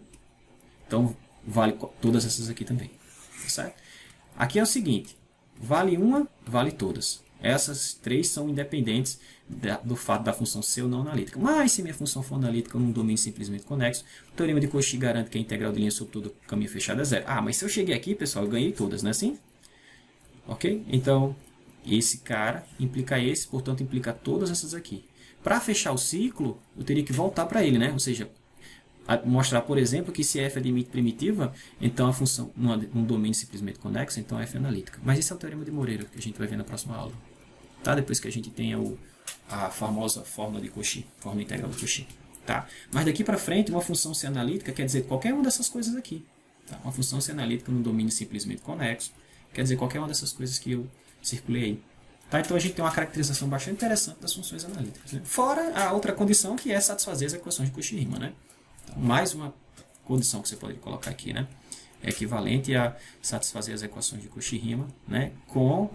então vale todas essas aqui também. Certo? Aqui é o seguinte, vale uma, vale todas. Essas três são independentes do fato da função ser ou não analítica. Mas se minha função for analítica num domínio simplesmente conexo, o teorema de Cauchy garante que a integral de linha sobre todo caminho fechado é zero. Ah, mas se eu cheguei aqui, pessoal, eu ganhei todas, não é assim? Ok? Então, esse cara implica esse, portanto, implica todas essas aqui. Para fechar o ciclo, eu teria que voltar para ele, né? Ou seja, mostrar, por exemplo, que se f admite primitiva, então a função num domínio simplesmente conexo, então f é analítica. Mas esse é o teorema de Moreira, que a gente vai ver na próxima aula. Tá? Depois que a gente tenha a famosa fórmula de Cauchy, fórmula integral de Cauchy. Tá? Mas daqui para frente, uma função ser analítica quer dizer qualquer uma dessas coisas aqui. Tá? Uma função ser analítica num domínio simplesmente conexo quer dizer qualquer uma dessas coisas que eu circulei aí. Tá? Então a gente tem uma caracterização bastante interessante das funções analíticas. Né? Fora a outra condição, que é satisfazer as equações de Cauchy-Riemann. Né? Então, mais uma condição que você pode colocar aqui, né? É equivalente a satisfazer as equações de Cauchy-Riemann, né?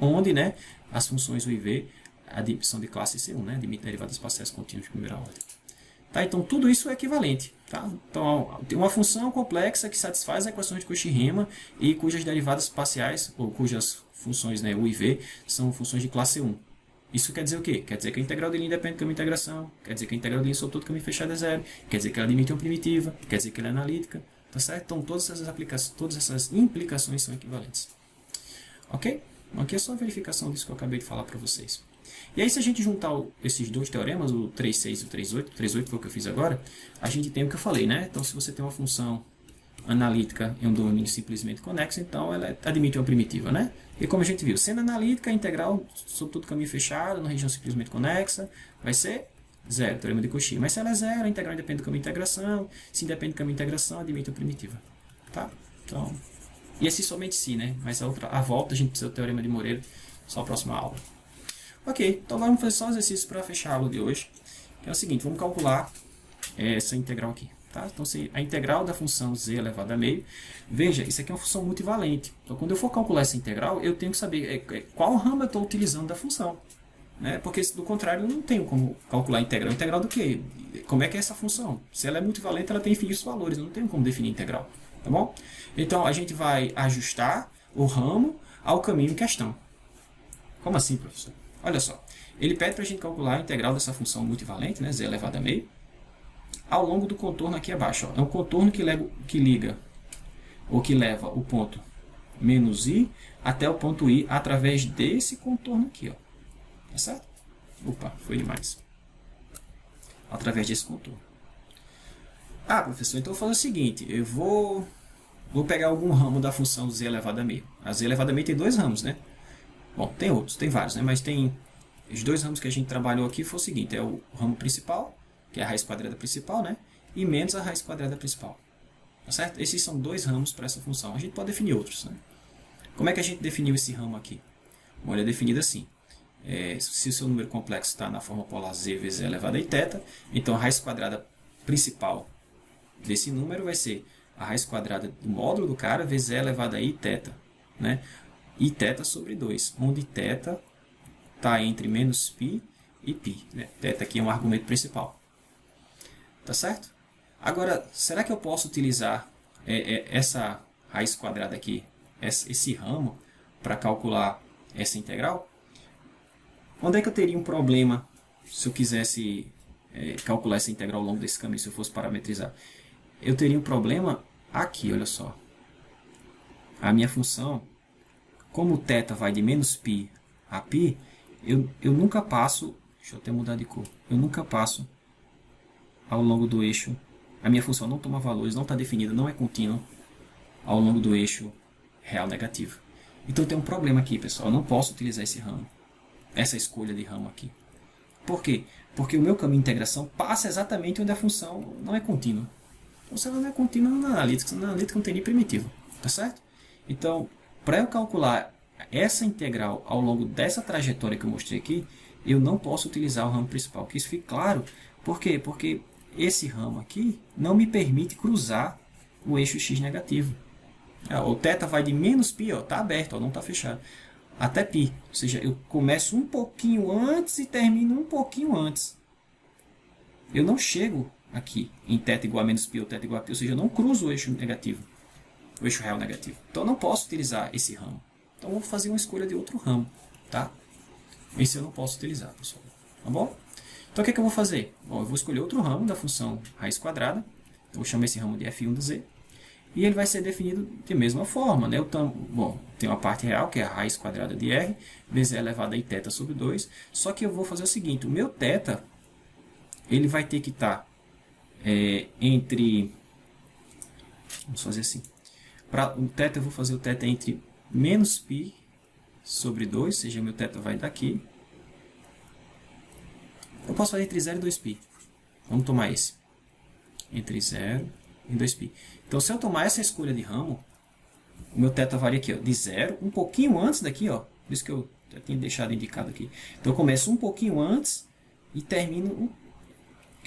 Onde, né, as funções u e v são de classe C1, né? Admite derivadas parciais contínuas de primeira ordem. Tá? Então, tudo isso é equivalente. Tá? Então, tem uma função complexa que satisfaz as equações de Cauchy-Riemann e cujas derivadas parciais, ou cujas funções, né, u e v, são funções de classe 1. Isso quer dizer o quê? Quer dizer que a integral de linha depende do caminho de integração, quer dizer que a integral de linha sobre todo caminho fechado é zero, quer dizer que ela admite uma primitiva, quer dizer que ela é analítica, tá certo? Então todas essas implicações são equivalentes. Ok? Aqui é só a verificação disso que eu acabei de falar para vocês. E aí, se a gente juntar esses dois teoremas, o 3,6 e o 3,8, o 3,8 foi o que eu fiz agora, a gente tem o que eu falei, né? Então, se você tem uma função analítica em um domínio simplesmente conexo, então ela admite uma primitiva, né? E como a gente viu, sendo analítica, a integral sobre todo caminho fechado, na região simplesmente conexa, vai ser zero, teorema de Cauchy. Mas se ela é zero, a integral independe do caminho de integração. Se independe do caminho de integração, admite a primitiva. Tá? Então, e esse somente se, né? Mas a volta a gente precisa do teorema de Moreira, só a próxima aula. Ok, então vamos fazer só um exercício para fechar a aula de hoje. Que é o seguinte, vamos calcular essa integral aqui. Tá? Então, se a integral da função z elevado a meio, veja, isso aqui é uma função multivalente. Então, quando eu for calcular essa integral, eu tenho que saber qual ramo eu estou utilizando da função. Né? Porque, do contrário, eu não tenho como calcular a integral. Integral do quê? Como é que é essa função? Se ela é multivalente, ela tem infinitos valores. Eu não tenho como definir integral. Tá bom? Então, a gente vai ajustar o ramo ao caminho em questão. Como assim, professor? Olha só. Ele pede para a gente calcular a integral dessa função multivalente, né? Z elevado a meio, ao longo do contorno aqui abaixo. Ó. É um contorno que liga, ou que leva o ponto menos i até o ponto i através desse contorno aqui. Ó. Tá certo? Opa, foi demais. Através desse contorno. Ah, professor, então eu vou fazer o seguinte. Eu vou pegar algum ramo da função z elevado a meio. A z elevado a meio tem dois ramos, né? Bom, tem outros, tem vários, né? Mas tem os dois ramos que a gente trabalhou aqui foi o seguinte. É o ramo principal, que é a raiz quadrada principal, né? E menos a raiz quadrada principal. Tá certo? Esses são dois ramos para essa função. A gente pode definir outros, né? Como é que a gente definiu esse ramo aqui? Bom, ele é definido assim. Se o seu número complexo está na forma polar z vezes e elevado a i, então a raiz quadrada principal desse número vai ser a raiz quadrada do módulo do cara vezes e elevado a i, né? I sobre 2, onde θ está entre menos π e π. Né? Θ aqui é um argumento principal. Tá certo? Agora, será que eu posso utilizar essa raiz quadrada aqui, esse ramo, para calcular essa integral? Onde é que eu teria um problema se eu quisesse calcular essa integral ao longo desse caminho, se eu fosse parametrizar? Eu teria um problema aqui, olha só. A minha função, como o θ vai de menos π a π, eu nunca passo, deixa eu até mudar de cor, eu nunca passo ao longo do eixo, a minha função não toma valores, não está definida, não é contínua ao longo do eixo real negativo. Então tem um problema aqui, pessoal, eu não posso utilizar esse ramo, essa escolha de ramo aqui. Por quê? Porque o meu caminho de integração passa exatamente onde a função não é contínua. Então se ela não é contínua, na analítica não tem nem primitivo, tá certo? Então, para eu calcular essa integral ao longo dessa trajetória que eu mostrei aqui, eu não posso utilizar o ramo principal. Que isso fique claro. Por quê? Porque esse ramo aqui não me permite cruzar o eixo x negativo. O θ vai de menos π, está aberto, não está fechado, até π. Ou seja, eu começo um pouquinho antes e termino um pouquinho antes. Eu não chego aqui em θ igual a menos π ou θ igual a π, ou seja, eu não cruzo o eixo negativo, o eixo real negativo. Então eu não posso utilizar esse ramo. Então eu vou fazer uma escolha de outro ramo, tá? Esse eu não posso utilizar, pessoal. Tá bom? Então o que é que eu vou fazer? Bom, eu vou escolher outro ramo da função raiz quadrada. Eu vou chamar esse ramo de f1 do z. E ele vai ser definido de mesma forma, né? Bom, tem uma parte real, que é a raiz quadrada de r, vezes e elevado a i θ sobre 2. Só que eu vou fazer o seguinte, o meu θ, ele vai ter que estar entre... Vamos fazer assim. Para o θ, eu vou fazer o θ entre menos π sobre 2, ou seja, meu θ vai daqui. Eu posso fazer entre 0 e 2π. Vamos tomar esse. Entre 0 e 2π. Então, se eu tomar essa escolha de ramo, o meu θ varia aqui, ó, de 0, um pouquinho antes daqui, ó, por isso que eu já tinha deixado indicado aqui. Então, eu começo um pouquinho antes e termino...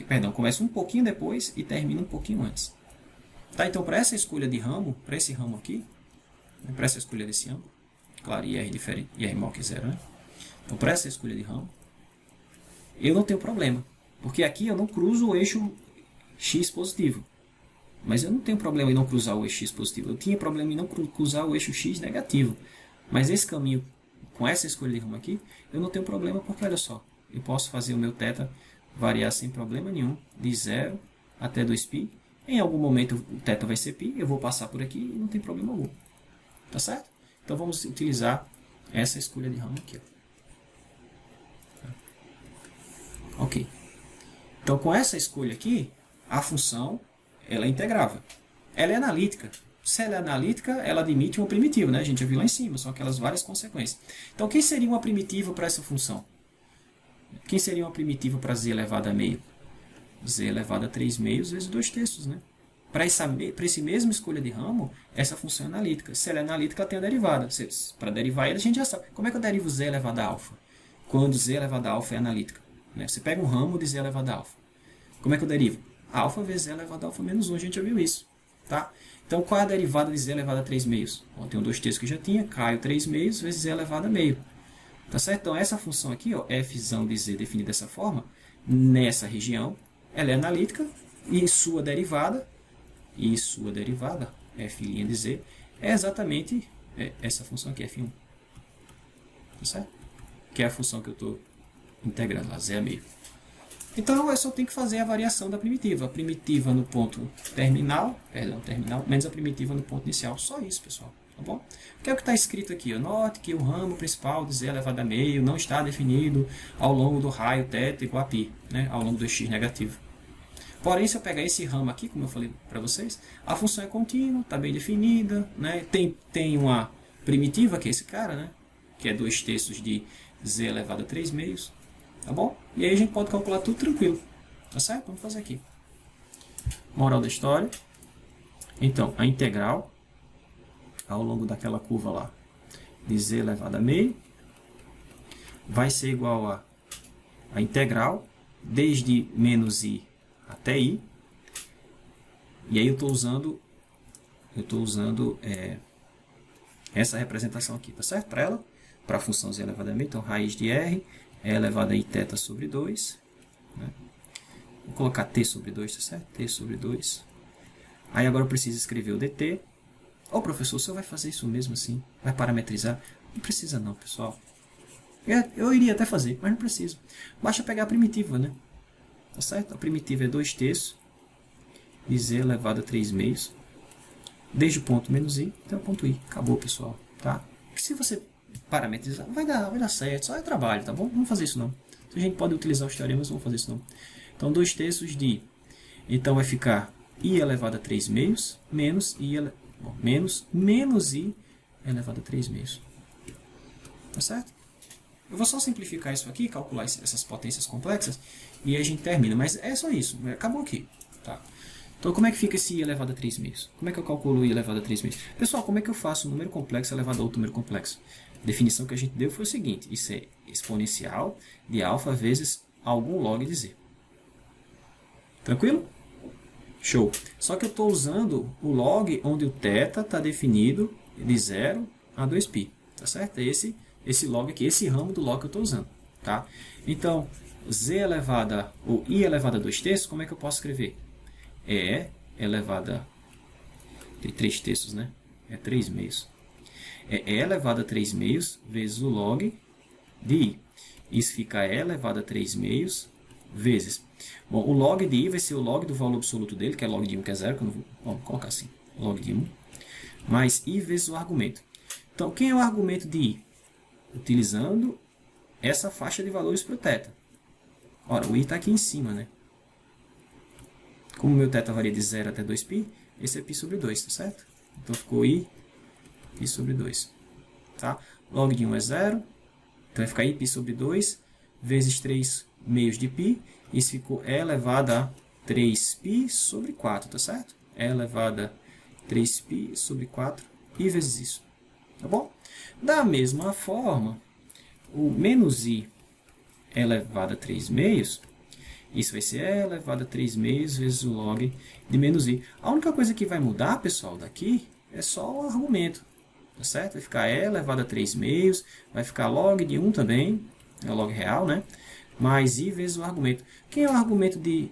Perdão, começo um pouquinho depois e termino um pouquinho antes. Tá? Então, para essa escolha de ramo, para esse ramo aqui, para essa escolha desse ramo, claro, IR diferente, IR maior que 0, né? Então, para essa escolha de ramo, eu não tenho problema, porque aqui eu não cruzo o eixo x positivo. Mas eu não tenho problema em não cruzar o eixo x positivo. Eu tinha problema em não cruzar o eixo x negativo. Mas esse caminho, com essa escolha de ramo aqui, eu não tenho problema, porque olha só, eu posso fazer o meu θ variar sem problema nenhum, de 0 até 2π. Em algum momento o θ vai ser π, eu vou passar por aqui e não tem problema algum. Tá certo? Então vamos utilizar essa escolha de ramo aqui. Ó. Ok. Então com essa escolha aqui, a função ela é integrável. Ela é analítica. Se ela é analítica, ela admite uma primitiva, né? A gente já viu lá em cima, são aquelas várias consequências. Então quem seria uma primitiva para essa função? Quem seria uma primitiva para z elevado a meio? Z elevado a 3 meios vezes 2 terços, né? Para esse mesmo escolha de ramo, essa função é analítica. Se ela é analítica, ela tem a derivada. Para derivar ela, a gente já sabe. Como é que eu derivo z elevado a alfa? Quando z elevado a alfa é analítica. Né? Você pega um ramo de z elevado a alfa. Como é que eu derivo? Alfa vezes z elevado a alfa menos 1. A gente já viu isso. Tá? Então, qual é a derivada de z elevado a 3 meios? Bom, tem um 2 terços que já tinha. Caio 3 meios vezes z elevado a meio. Tá certo? Então, essa função aqui, ó, f de z definida dessa forma, nessa região, ela é analítica e sua derivada, f' de z, é exatamente essa função aqui, f1. Tá certo? Que é a função que eu estou integrando, lá, z a meio. Então, eu só tenho que fazer a variação da primitiva. A primitiva no ponto terminal, menos a primitiva no ponto inicial. Só isso, pessoal. Tá bom? O que é o que está escrito aqui? Note que o ramo principal de z elevado a meio não está definido ao longo do raio θ igual a π, né? Ao longo do x negativo. Porém, se eu pegar esse ramo aqui, como eu falei para vocês, a função é contínua, está bem definida, né? Tem uma primitiva, que é esse cara, né? Que é 2 terços de z elevado a 3 meios. Tá bom? E aí a gente pode calcular tudo tranquilo. Tá certo? Vamos fazer aqui. Moral da história. Então, a integral ao longo daquela curva lá de z elevado a meio vai ser igual a integral desde menos i até i. E aí eu estou usando essa representação aqui, tá certo? Para ela, para a função z elevado a meio, então raiz de r é elevado a i θ sobre 2. Né? Vou colocar t sobre 2, tá certo? T sobre 2. Aí agora eu preciso escrever o dt. Ô professor, o senhor vai fazer isso mesmo assim? Vai parametrizar? Não precisa não, pessoal. Eu iria até fazer, mas não precisa. Basta pegar a primitiva, né? Tá certo? A primitiva é 2 terços de z elevado a 3 meios. Desde o ponto menos i até o ponto i. Acabou, pessoal. Tá? Porque se você parametrizar, vai dar certo. Só é trabalho, tá bom? Não vamos fazer isso não. A gente pode utilizar os teoremas, não vamos fazer isso não. Então, 2 terços de... Então, vai ficar i elevado a 3 meios menos menos i elevado a 3 meios. Tá certo? Eu vou só simplificar isso aqui, calcular essas potências complexas, e a gente termina. Mas é só isso. Acabou aqui. Tá? Então, como é que fica esse i elevado a 3 meios? Como é que eu calculo i elevado a 3 meios? Pessoal, como é que eu faço um número complexo elevado a outro número complexo? A definição que a gente deu foi o seguinte. Isso é exponencial de alfa vezes algum log de z. Tranquilo? Show. Só que eu estou usando o log onde o θ está definido de 0 a 2π. Tá certo? É esse log aqui, esse ramo do log que eu estou usando. Tá? Então, z elevada, ou i elevado a 2 terços, como é que eu posso escrever? É elevada de 3 terços, né? É 3 meios. É e elevado a 3 meios vezes o log de i. Isso fica e elevado a 3 meios vezes... Bom, o log de i vai ser o log do valor absoluto dele, que é log de 1, que é 0. Que eu não vou, vamos colocar assim, log de 1. Mais i vezes o argumento. Então, quem é o argumento de i? Utilizando essa faixa de valores para o θ. Ora, o i está aqui em cima, né? Como o meu θ varia de 0 até 2π, esse é π sobre 2, tá certo? Então, ficou i π sobre 2. Tá? Log de 1 é 0. Então, vai ficar i π sobre 2 vezes 3 meios de π. Isso ficou e elevado a 3π sobre 4, tá certo? E elevado a 3π sobre 4 i vezes isso. Tá bom? Da mesma forma, o menos i elevado a 3 meios, isso vai ser e elevado a 3 meios vezes o log de menos i. A única coisa que vai mudar, pessoal, daqui é só o argumento. Tá certo? Vai ficar e elevado a 3 meios, vai ficar log de 1 também, é o log real, né? Mais i vezes o argumento. Quem é o argumento de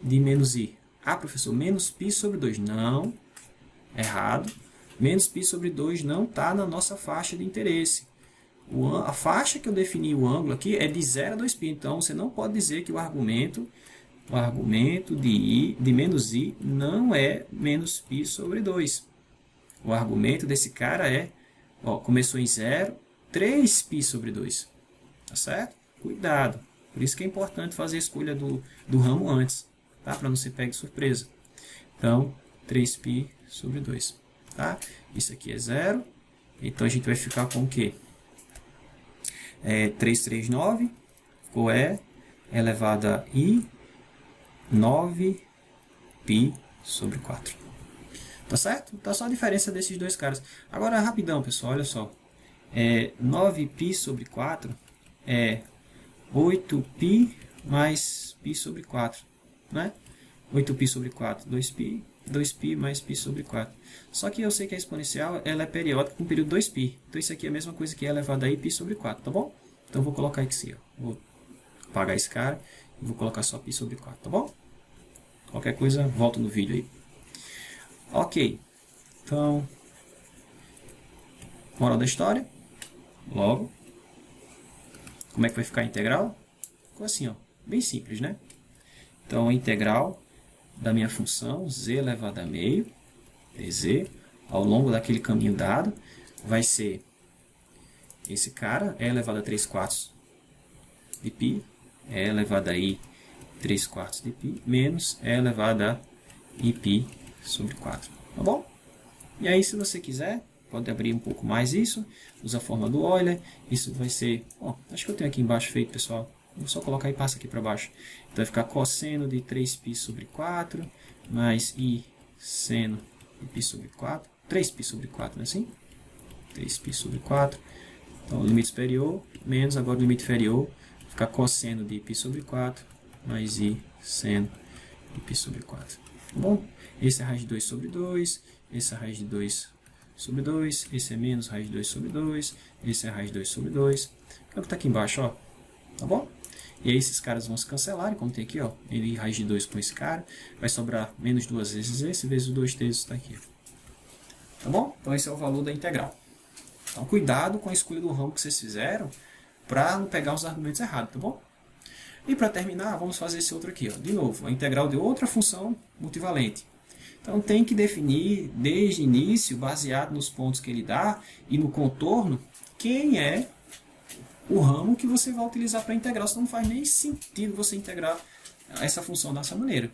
menos i? Ah, professor, menos π sobre 2. Não, errado. Menos π sobre 2 não está na nossa faixa de interesse. A faixa que eu defini o ângulo aqui é de 0 a 2π. Então, você não pode dizer que o argumento de menos i não é menos π sobre 2. O argumento desse cara é Ó, começou em 0, 3π sobre 2. Tá certo? Cuidado. Por isso que é importante fazer a escolha do ramo antes, tá? Para não ser pego de surpresa. Então, 3π sobre 2. Tá? Isso aqui é 0. Então, a gente vai ficar com o quê? 339, ficou E elevado a I 9π sobre 4. Tá certo? Tá só a diferença desses dois caras. Agora, rapidão, pessoal, olha só. 9π sobre 4 é 8π mais π sobre 4. Né? 8π sobre 4, 2π. 2π mais π sobre 4. Só que eu sei que a exponencial ela é periódica com o período 2π. Então isso aqui é a mesma coisa que E elevado a I π sobre 4, tá bom? Então eu vou colocar aqui assim, ó. Vou apagar esse cara e vou colocar só π sobre 4, tá bom? Qualquer coisa, volto no vídeo aí. Ok. Então, moral da história. Logo, como é que vai ficar a integral? Ficou assim, ó. Bem simples, né? Então, a integral da minha função z elevado a meio, dz, ao longo daquele caminho dado, vai ser esse cara, e elevado a 3/4 de π, e elevado a i 3/4 de π, menos e elevado a iπ sobre 4. Tá bom? E aí, se você quiser, pode abrir um pouco mais isso, usa a forma do Euler, isso vai ser, ó, acho que eu tenho aqui embaixo feito, pessoal. Vou só colocar e passa aqui para baixo. Então vai ficar cosseno de 3π sobre 4, mais i seno de π sobre 4. 3π sobre 4, não é assim? 3π sobre 4. Então, limite superior, menos agora o limite inferior. Vai ficar cosseno de π sobre 4, mais i seno de π sobre 4. Tá bom? Esse é raiz de 2 sobre 2. Esse é raiz de 2 sobre 2. Esse é menos raiz de 2 sobre 2. Esse é raiz de 2 sobre 2. É o que está aqui embaixo, ó. Tá bom? E aí esses caras vão se cancelar, como tem aqui, ó, ele raiz de 2 com esse cara, vai sobrar menos 2 vezes esse, vezes o 2 terços está aqui. Tá bom? Então esse é o valor da integral. Então cuidado com a escolha do ramo que vocês fizeram, para não pegar os argumentos errados, tá bom? E para terminar, vamos fazer esse outro aqui, ó. De novo, a integral de outra função multivalente. Então tem que definir desde o início, baseado nos pontos que ele dá, e no contorno, quem é o ramo que você vai utilizar para integrar, senão não faz nem sentido você integrar essa função dessa maneira.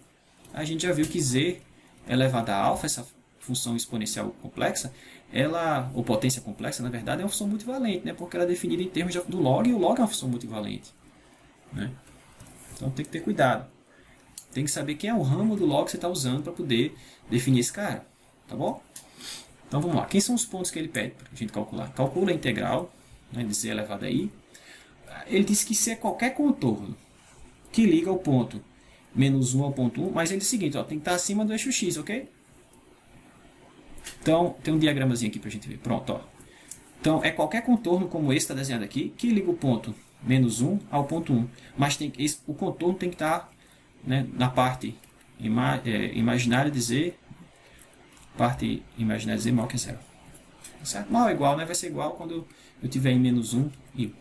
A gente já viu que z elevado a alfa, essa função exponencial complexa, ela, ou potência complexa, na verdade, é uma função multivalente, né? Porque ela é definida em termos do log, e o log é uma função multivalente. Né? Então tem que ter cuidado. Tem que saber quem é o ramo do log que você está usando para poder definir esse cara. Tá bom? Então vamos lá. Quem são os pontos que ele pede para a gente calcular? Calcula a integral, né, de z elevado a i. Ele diz que se é qualquer contorno que liga o ponto menos 1 ao ponto 1, mas ele diz o seguinte, ó, tem que estar acima do eixo x, ok? Então, tem um diagramazinho aqui para a gente ver. Pronto, ó. Então, é qualquer contorno como esse está desenhado aqui, que liga o ponto menos 1 ao ponto 1. Mas o contorno tem que estar, né, na parte imaginária de z, parte imaginária de z maior que 0. Certo? Mal é igual, né? Vai ser igual quando eu tiver em menos 1 e 1.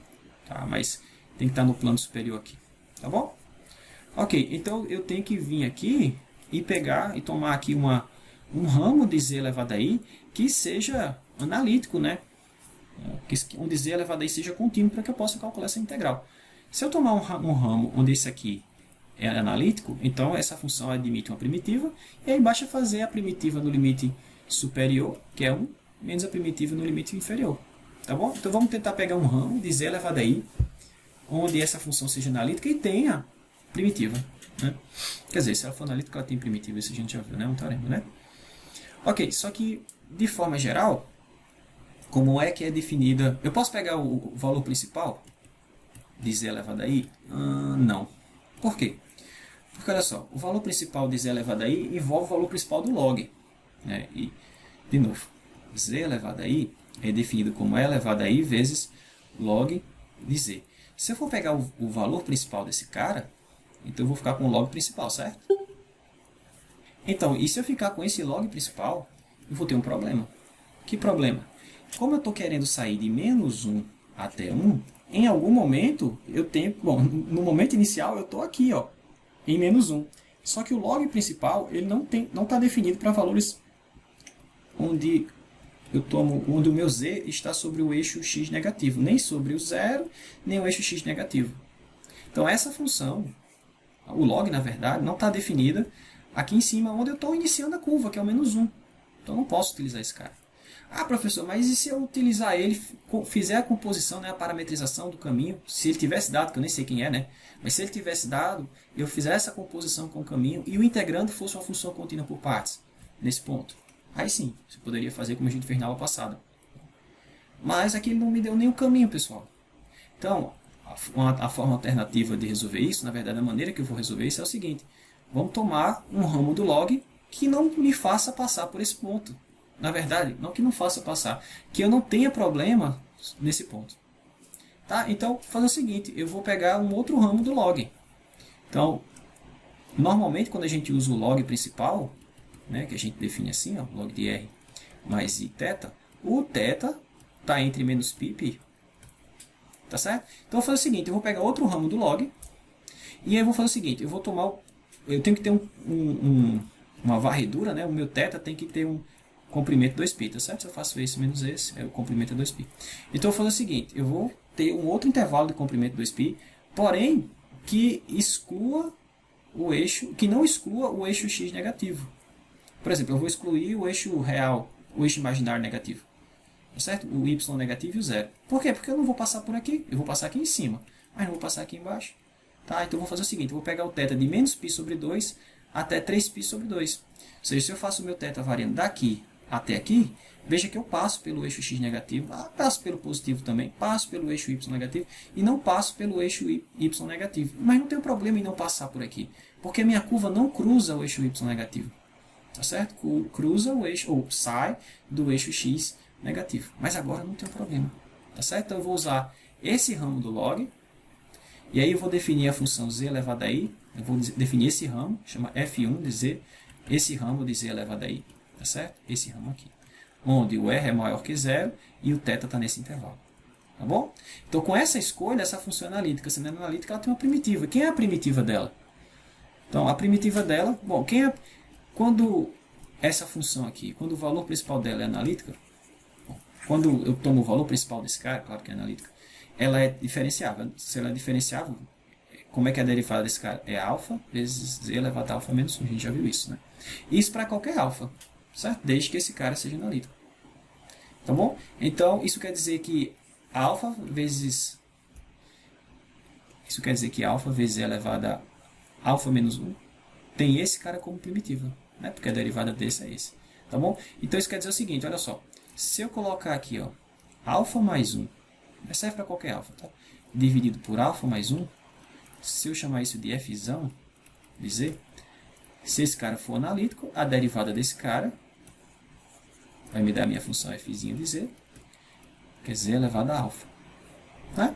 Tá? Mas tem que estar no plano superior aqui. Tá bom? Ok, então eu tenho que vir aqui e pegar e tomar aqui um ramo de z elevado a i que seja analítico, né? Onde z elevado a i seja contínuo para que eu possa calcular essa integral. Se eu tomar um ramo onde esse aqui é analítico, então essa função admite uma primitiva, e aí basta fazer a primitiva no limite superior, que é 1, menos a primitiva no limite inferior. Tá bom? Então vamos tentar pegar um ramo de z elevado a i, onde essa função seja analítica e tenha primitiva. Né? Quer dizer, se ela for analítica, ela tem primitiva, isso a gente já viu, né? Um teorema, né? Ok, só que, de forma geral, como é que é definida... Eu posso pegar o valor principal de z elevado a i? Não. Por quê? Porque, olha só, o valor principal de z elevado a i envolve o valor principal do log. Né? E, de novo, z elevado a i é definido como e elevado a i vezes log de z. Se eu for pegar o valor principal desse cara, então eu vou ficar com o log principal, certo? Então, e se eu ficar com esse log principal, eu vou ter um problema. Que problema? Como eu estou querendo sair de menos 1 até 1, em algum momento eu tenho... Bom, no momento inicial eu estou aqui, ó, em menos 1. Só que o log principal ele não está definido para valores onde eu tomo onde o meu z está sobre o eixo x negativo, nem sobre o zero, nem o eixo x negativo. Então essa função, o log na verdade, não está definida aqui em cima onde eu estou iniciando a curva, que é o menos 1. Então eu não posso utilizar esse cara. Ah, professor, mas e se eu utilizar ele, fizer a composição, né, a parametrização do caminho, se ele tivesse dado, que eu nem sei quem é, né? Mas se ele tivesse dado, eu fizer essa composição com o caminho e o integrando fosse uma função contínua por partes, nesse ponto. Aí sim, você poderia fazer como a gente fez na aula passada. Mas aqui ele não me deu nem o caminho, pessoal. Então, a forma alternativa de resolver isso, na verdade, a maneira que eu vou resolver isso é o seguinte. Vamos tomar um ramo do log que não me faça passar por esse ponto. Na verdade, não que não faça passar, que eu não tenha problema nesse ponto. Tá? Então, vou fazer o seguinte, eu vou pegar um outro ramo do log. Então, normalmente quando a gente usa o log principal, né, que a gente define assim, ó, log de r mais i θ, o θ está entre menos π e π. Tá certo? Então, eu vou fazer o seguinte, eu vou pegar outro ramo do log, e aí eu vou fazer o seguinte, eu vou tomar, eu tenho que ter uma varredura, né, o meu θ tem que ter um comprimento 2π, tá certo? Se eu faço esse menos esse, o comprimento é 2π. Então eu vou fazer o seguinte, eu vou ter um outro intervalo de comprimento 2π, porém que exclua o eixo, que não exclua o eixo x negativo. Por exemplo, eu vou excluir o eixo real, o eixo imaginário negativo, tá certo? O y negativo e o zero. Por quê? Porque eu não vou passar por aqui, eu vou passar aqui em cima, mas não vou passar aqui embaixo. Tá? Então eu vou fazer o seguinte, eu vou pegar o θ de menos π sobre 2 até 3π sobre 2. Ou seja, se eu faço o meu θ variando daqui até aqui, veja que eu passo pelo eixo x negativo, passo pelo positivo também, passo pelo eixo y negativo e não passo pelo eixo y negativo. Mas não tem problema em não passar por aqui, porque minha curva não cruza o eixo y negativo. Tá certo? Cruza o eixo, ou sai do eixo x negativo. Mas agora não tem problema. Tá certo? Então eu vou usar esse ramo do log, e aí eu vou definir a função z elevado a i, eu vou definir esse ramo, chama f1 de z, esse ramo de z elevado a i. Tá certo? Esse ramo aqui. Onde o r é maior que zero e o θ está nesse intervalo. Tá bom? Então, com essa escolha, essa função analítica, sendo analítica, ela tem uma primitiva. Quem é a primitiva dela? Então, a primitiva dela... Bom, quando essa função aqui, quando o valor principal dela é analítica, quando eu tomo o valor principal desse cara, claro que é analítica, ela é diferenciável. Se ela é diferenciável, como é que é a derivada desse cara? É alfa vezes z elevado a alfa menos 1. A gente já viu isso, né? Isso para qualquer alfa. Certo? Desde que esse cara seja analítico. Tá bom? Então, isso quer dizer que alfa vezes z elevado a alfa menos 1 tem esse cara como primitiva, né? Porque a derivada desse é esse. Tá bom? Então, isso quer dizer o seguinte, olha só. Se eu colocar aqui, ó, alfa mais 1, serve para qualquer alfa, tá? Dividido por alfa mais 1, se eu chamar isso de fzão de z, se esse cara for analítico, a derivada desse cara vai me dar a minha função f de z, que é z elevado a alfa. Tá?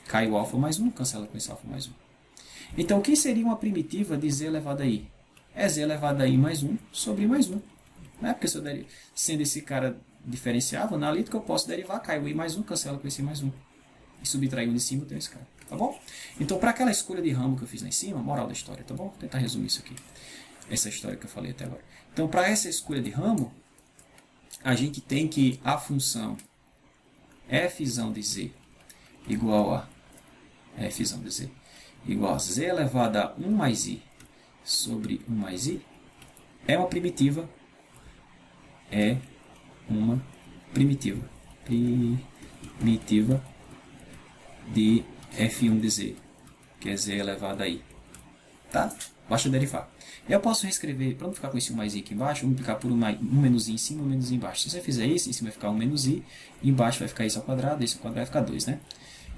Cai o alfa mais 1, cancela com esse alfa mais 1. Então, o que seria uma primitiva de z elevado a i? É z elevado a i mais 1 sobre mais 1. Né? Porque se eu sendo esse cara diferenciável, analítico, eu posso derivar, cai o i mais 1, cancela com esse i mais 1. E subtrair um de cima, eu tenho esse cara. Tá bom? Então, para aquela escolha de ramo que eu fiz lá em cima, moral da história, tá bom? Vou tentar resumir isso aqui. Essa história que eu falei até agora. Então, para essa escolha de ramo, a gente tem que a função f de z igual a f de z igual a z elevado a 1 mais i sobre 1 mais i é uma primitiva. É uma primitiva. Primitiva de f1 de z, que é z elevado a i. Tá? Basta derivar. Eu posso reescrever, para não ficar com esse 1 mais i aqui embaixo, vou multiplicar por 1 menos i em cima e 1 menos i embaixo. Se você fizer isso, em cima vai ficar 1 menos i, e embaixo vai ficar isso ao quadrado, isso ao quadrado vai ficar 2, né?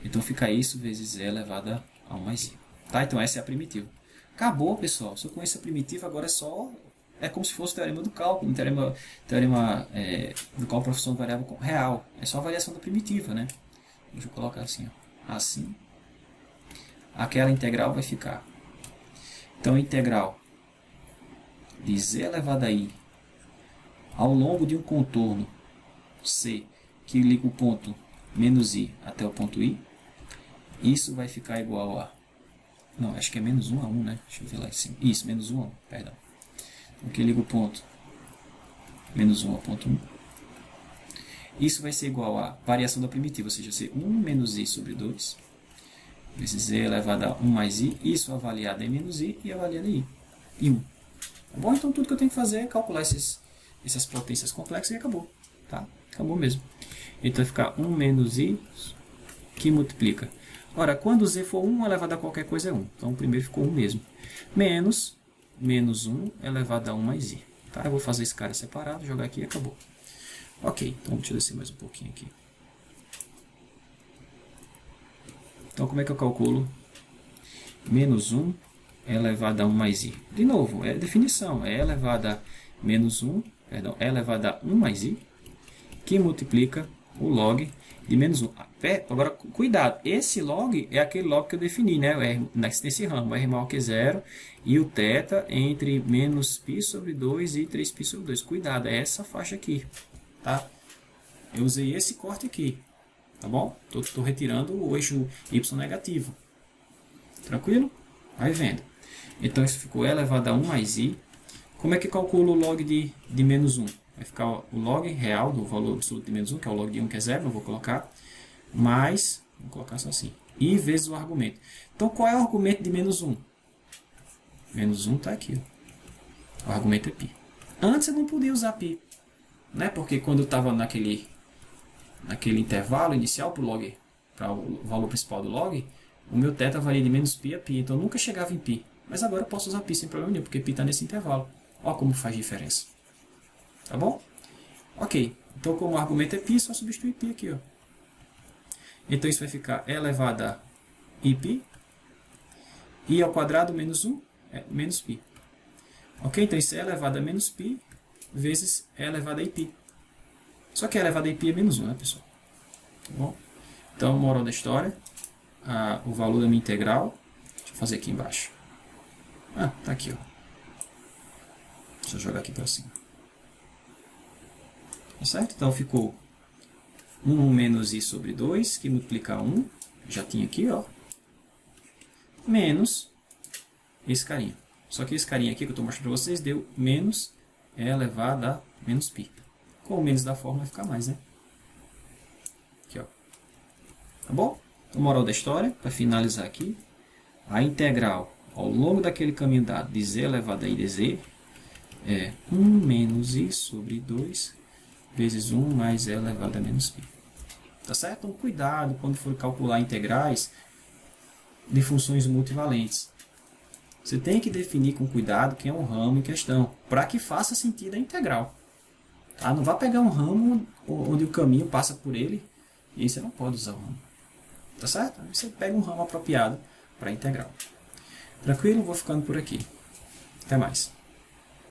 Então fica isso vezes z elevado a 1 mais i. Tá? Então essa é a primitiva. Acabou, pessoal. Se eu conheço a primitiva, agora é como se fosse o teorema do cálculo, teorema do cálculo profissão de variável real. É só a variação da primitiva, né? Deixa eu colocar assim, ó. Assim. Aquela integral vai ficar. Então, integral de z elevado a i ao longo de um contorno C que liga o ponto menos i até o ponto i, isso vai ficar igual a... Não, acho que é menos 1 a 1, né? Deixa eu ver lá em cima. Isso, menos 1 a 1, perdão. Então, que liga o ponto menos 1 ao ponto 1. Isso vai ser igual a variação da primitiva, ou seja, ser 1 menos i sobre 2, vezes z elevado a 1 mais i, isso avaliado em menos i e avaliado em i, e 1. Tá bom? Então tudo que eu tenho que fazer é calcular essas potências complexas e acabou. Tá? Acabou mesmo. Então vai ficar 1 menos i que multiplica. Ora, quando z for 1 elevado a qualquer coisa é 1. Então o primeiro ficou 1 mesmo. Menos 1 elevado a 1 mais i. Tá? Eu vou fazer esse cara separado, jogar aqui e acabou. Ok, então deixa eu descer mais um pouquinho aqui. Então como é que eu calculo? Menos 1 elevado a 1 mais i. De novo, é definição. É elevado a menos 1, perdão, é elevado a 1 mais i, que multiplica o log de menos 1. Agora, cuidado, esse log é aquele log que eu defini, né? Nesse ramo, o R maior que 0 e o θ entre menos π sobre 2 e 3π sobre 2. Cuidado, é essa faixa aqui, tá? Eu usei esse corte aqui, tá bom? Estou retirando o eixo y negativo. Tranquilo? Vai vendo. Então, isso ficou elevado a 1 mais i. Como é que calculo o log de menos 1? Vai ficar o log real do valor absoluto de menos 1, que é o log de 1, que é 0, não vou colocar, mais, vou colocar só assim, i vezes o argumento. Então, qual é o argumento de menos 1? Menos 1 está aqui. Ó. O argumento é π. Antes eu não podia usar π, né? Porque quando eu estava naquele intervalo inicial para o valor principal do log, o meu θ varia de menos π a π, então eu nunca chegava em π. Mas agora eu posso usar π sem problema nenhum, porque π está nesse intervalo. Olha como faz diferença. Tá bom? Ok. Então, como o argumento é π, só substituir π aqui. Ó. Então, isso vai ficar elevado a iπ. I ao quadrado menos 1 é menos π. Ok? Então, isso é elevado a menos π vezes e elevado a iπ. Só que e elevado a iπ é menos 1, né, pessoal? Tá bom? Então, moral da história. O valor da minha integral. Deixa eu fazer aqui embaixo. Tá aqui, ó. Deixa eu jogar aqui para cima. Tá certo? Então ficou 1 menos i sobre 2, que multiplica 1, já tinha aqui, ó, menos esse carinha. Só que esse carinha aqui que eu estou mostrando para vocês deu menos e elevado a menos π. Com o menos da forma vai ficar mais, né? Aqui, ó. Tá bom? Então, moral da história, para finalizar aqui, a integral ao longo daquele caminho dado de z elevado a i dz é 1 menos i sobre 2 vezes 1 mais e elevado a menos π. Tá certo? Então, cuidado quando for calcular integrais de funções multivalentes. Você tem que definir com cuidado quem é o ramo em questão, para que faça sentido a integral. Tá? Não vá pegar um ramo onde o caminho passa por ele, e aí você não pode usar o ramo. Tá certo? Aí você pega um ramo apropriado para a integral. Tranquilo? Vou ficando por aqui. Até mais.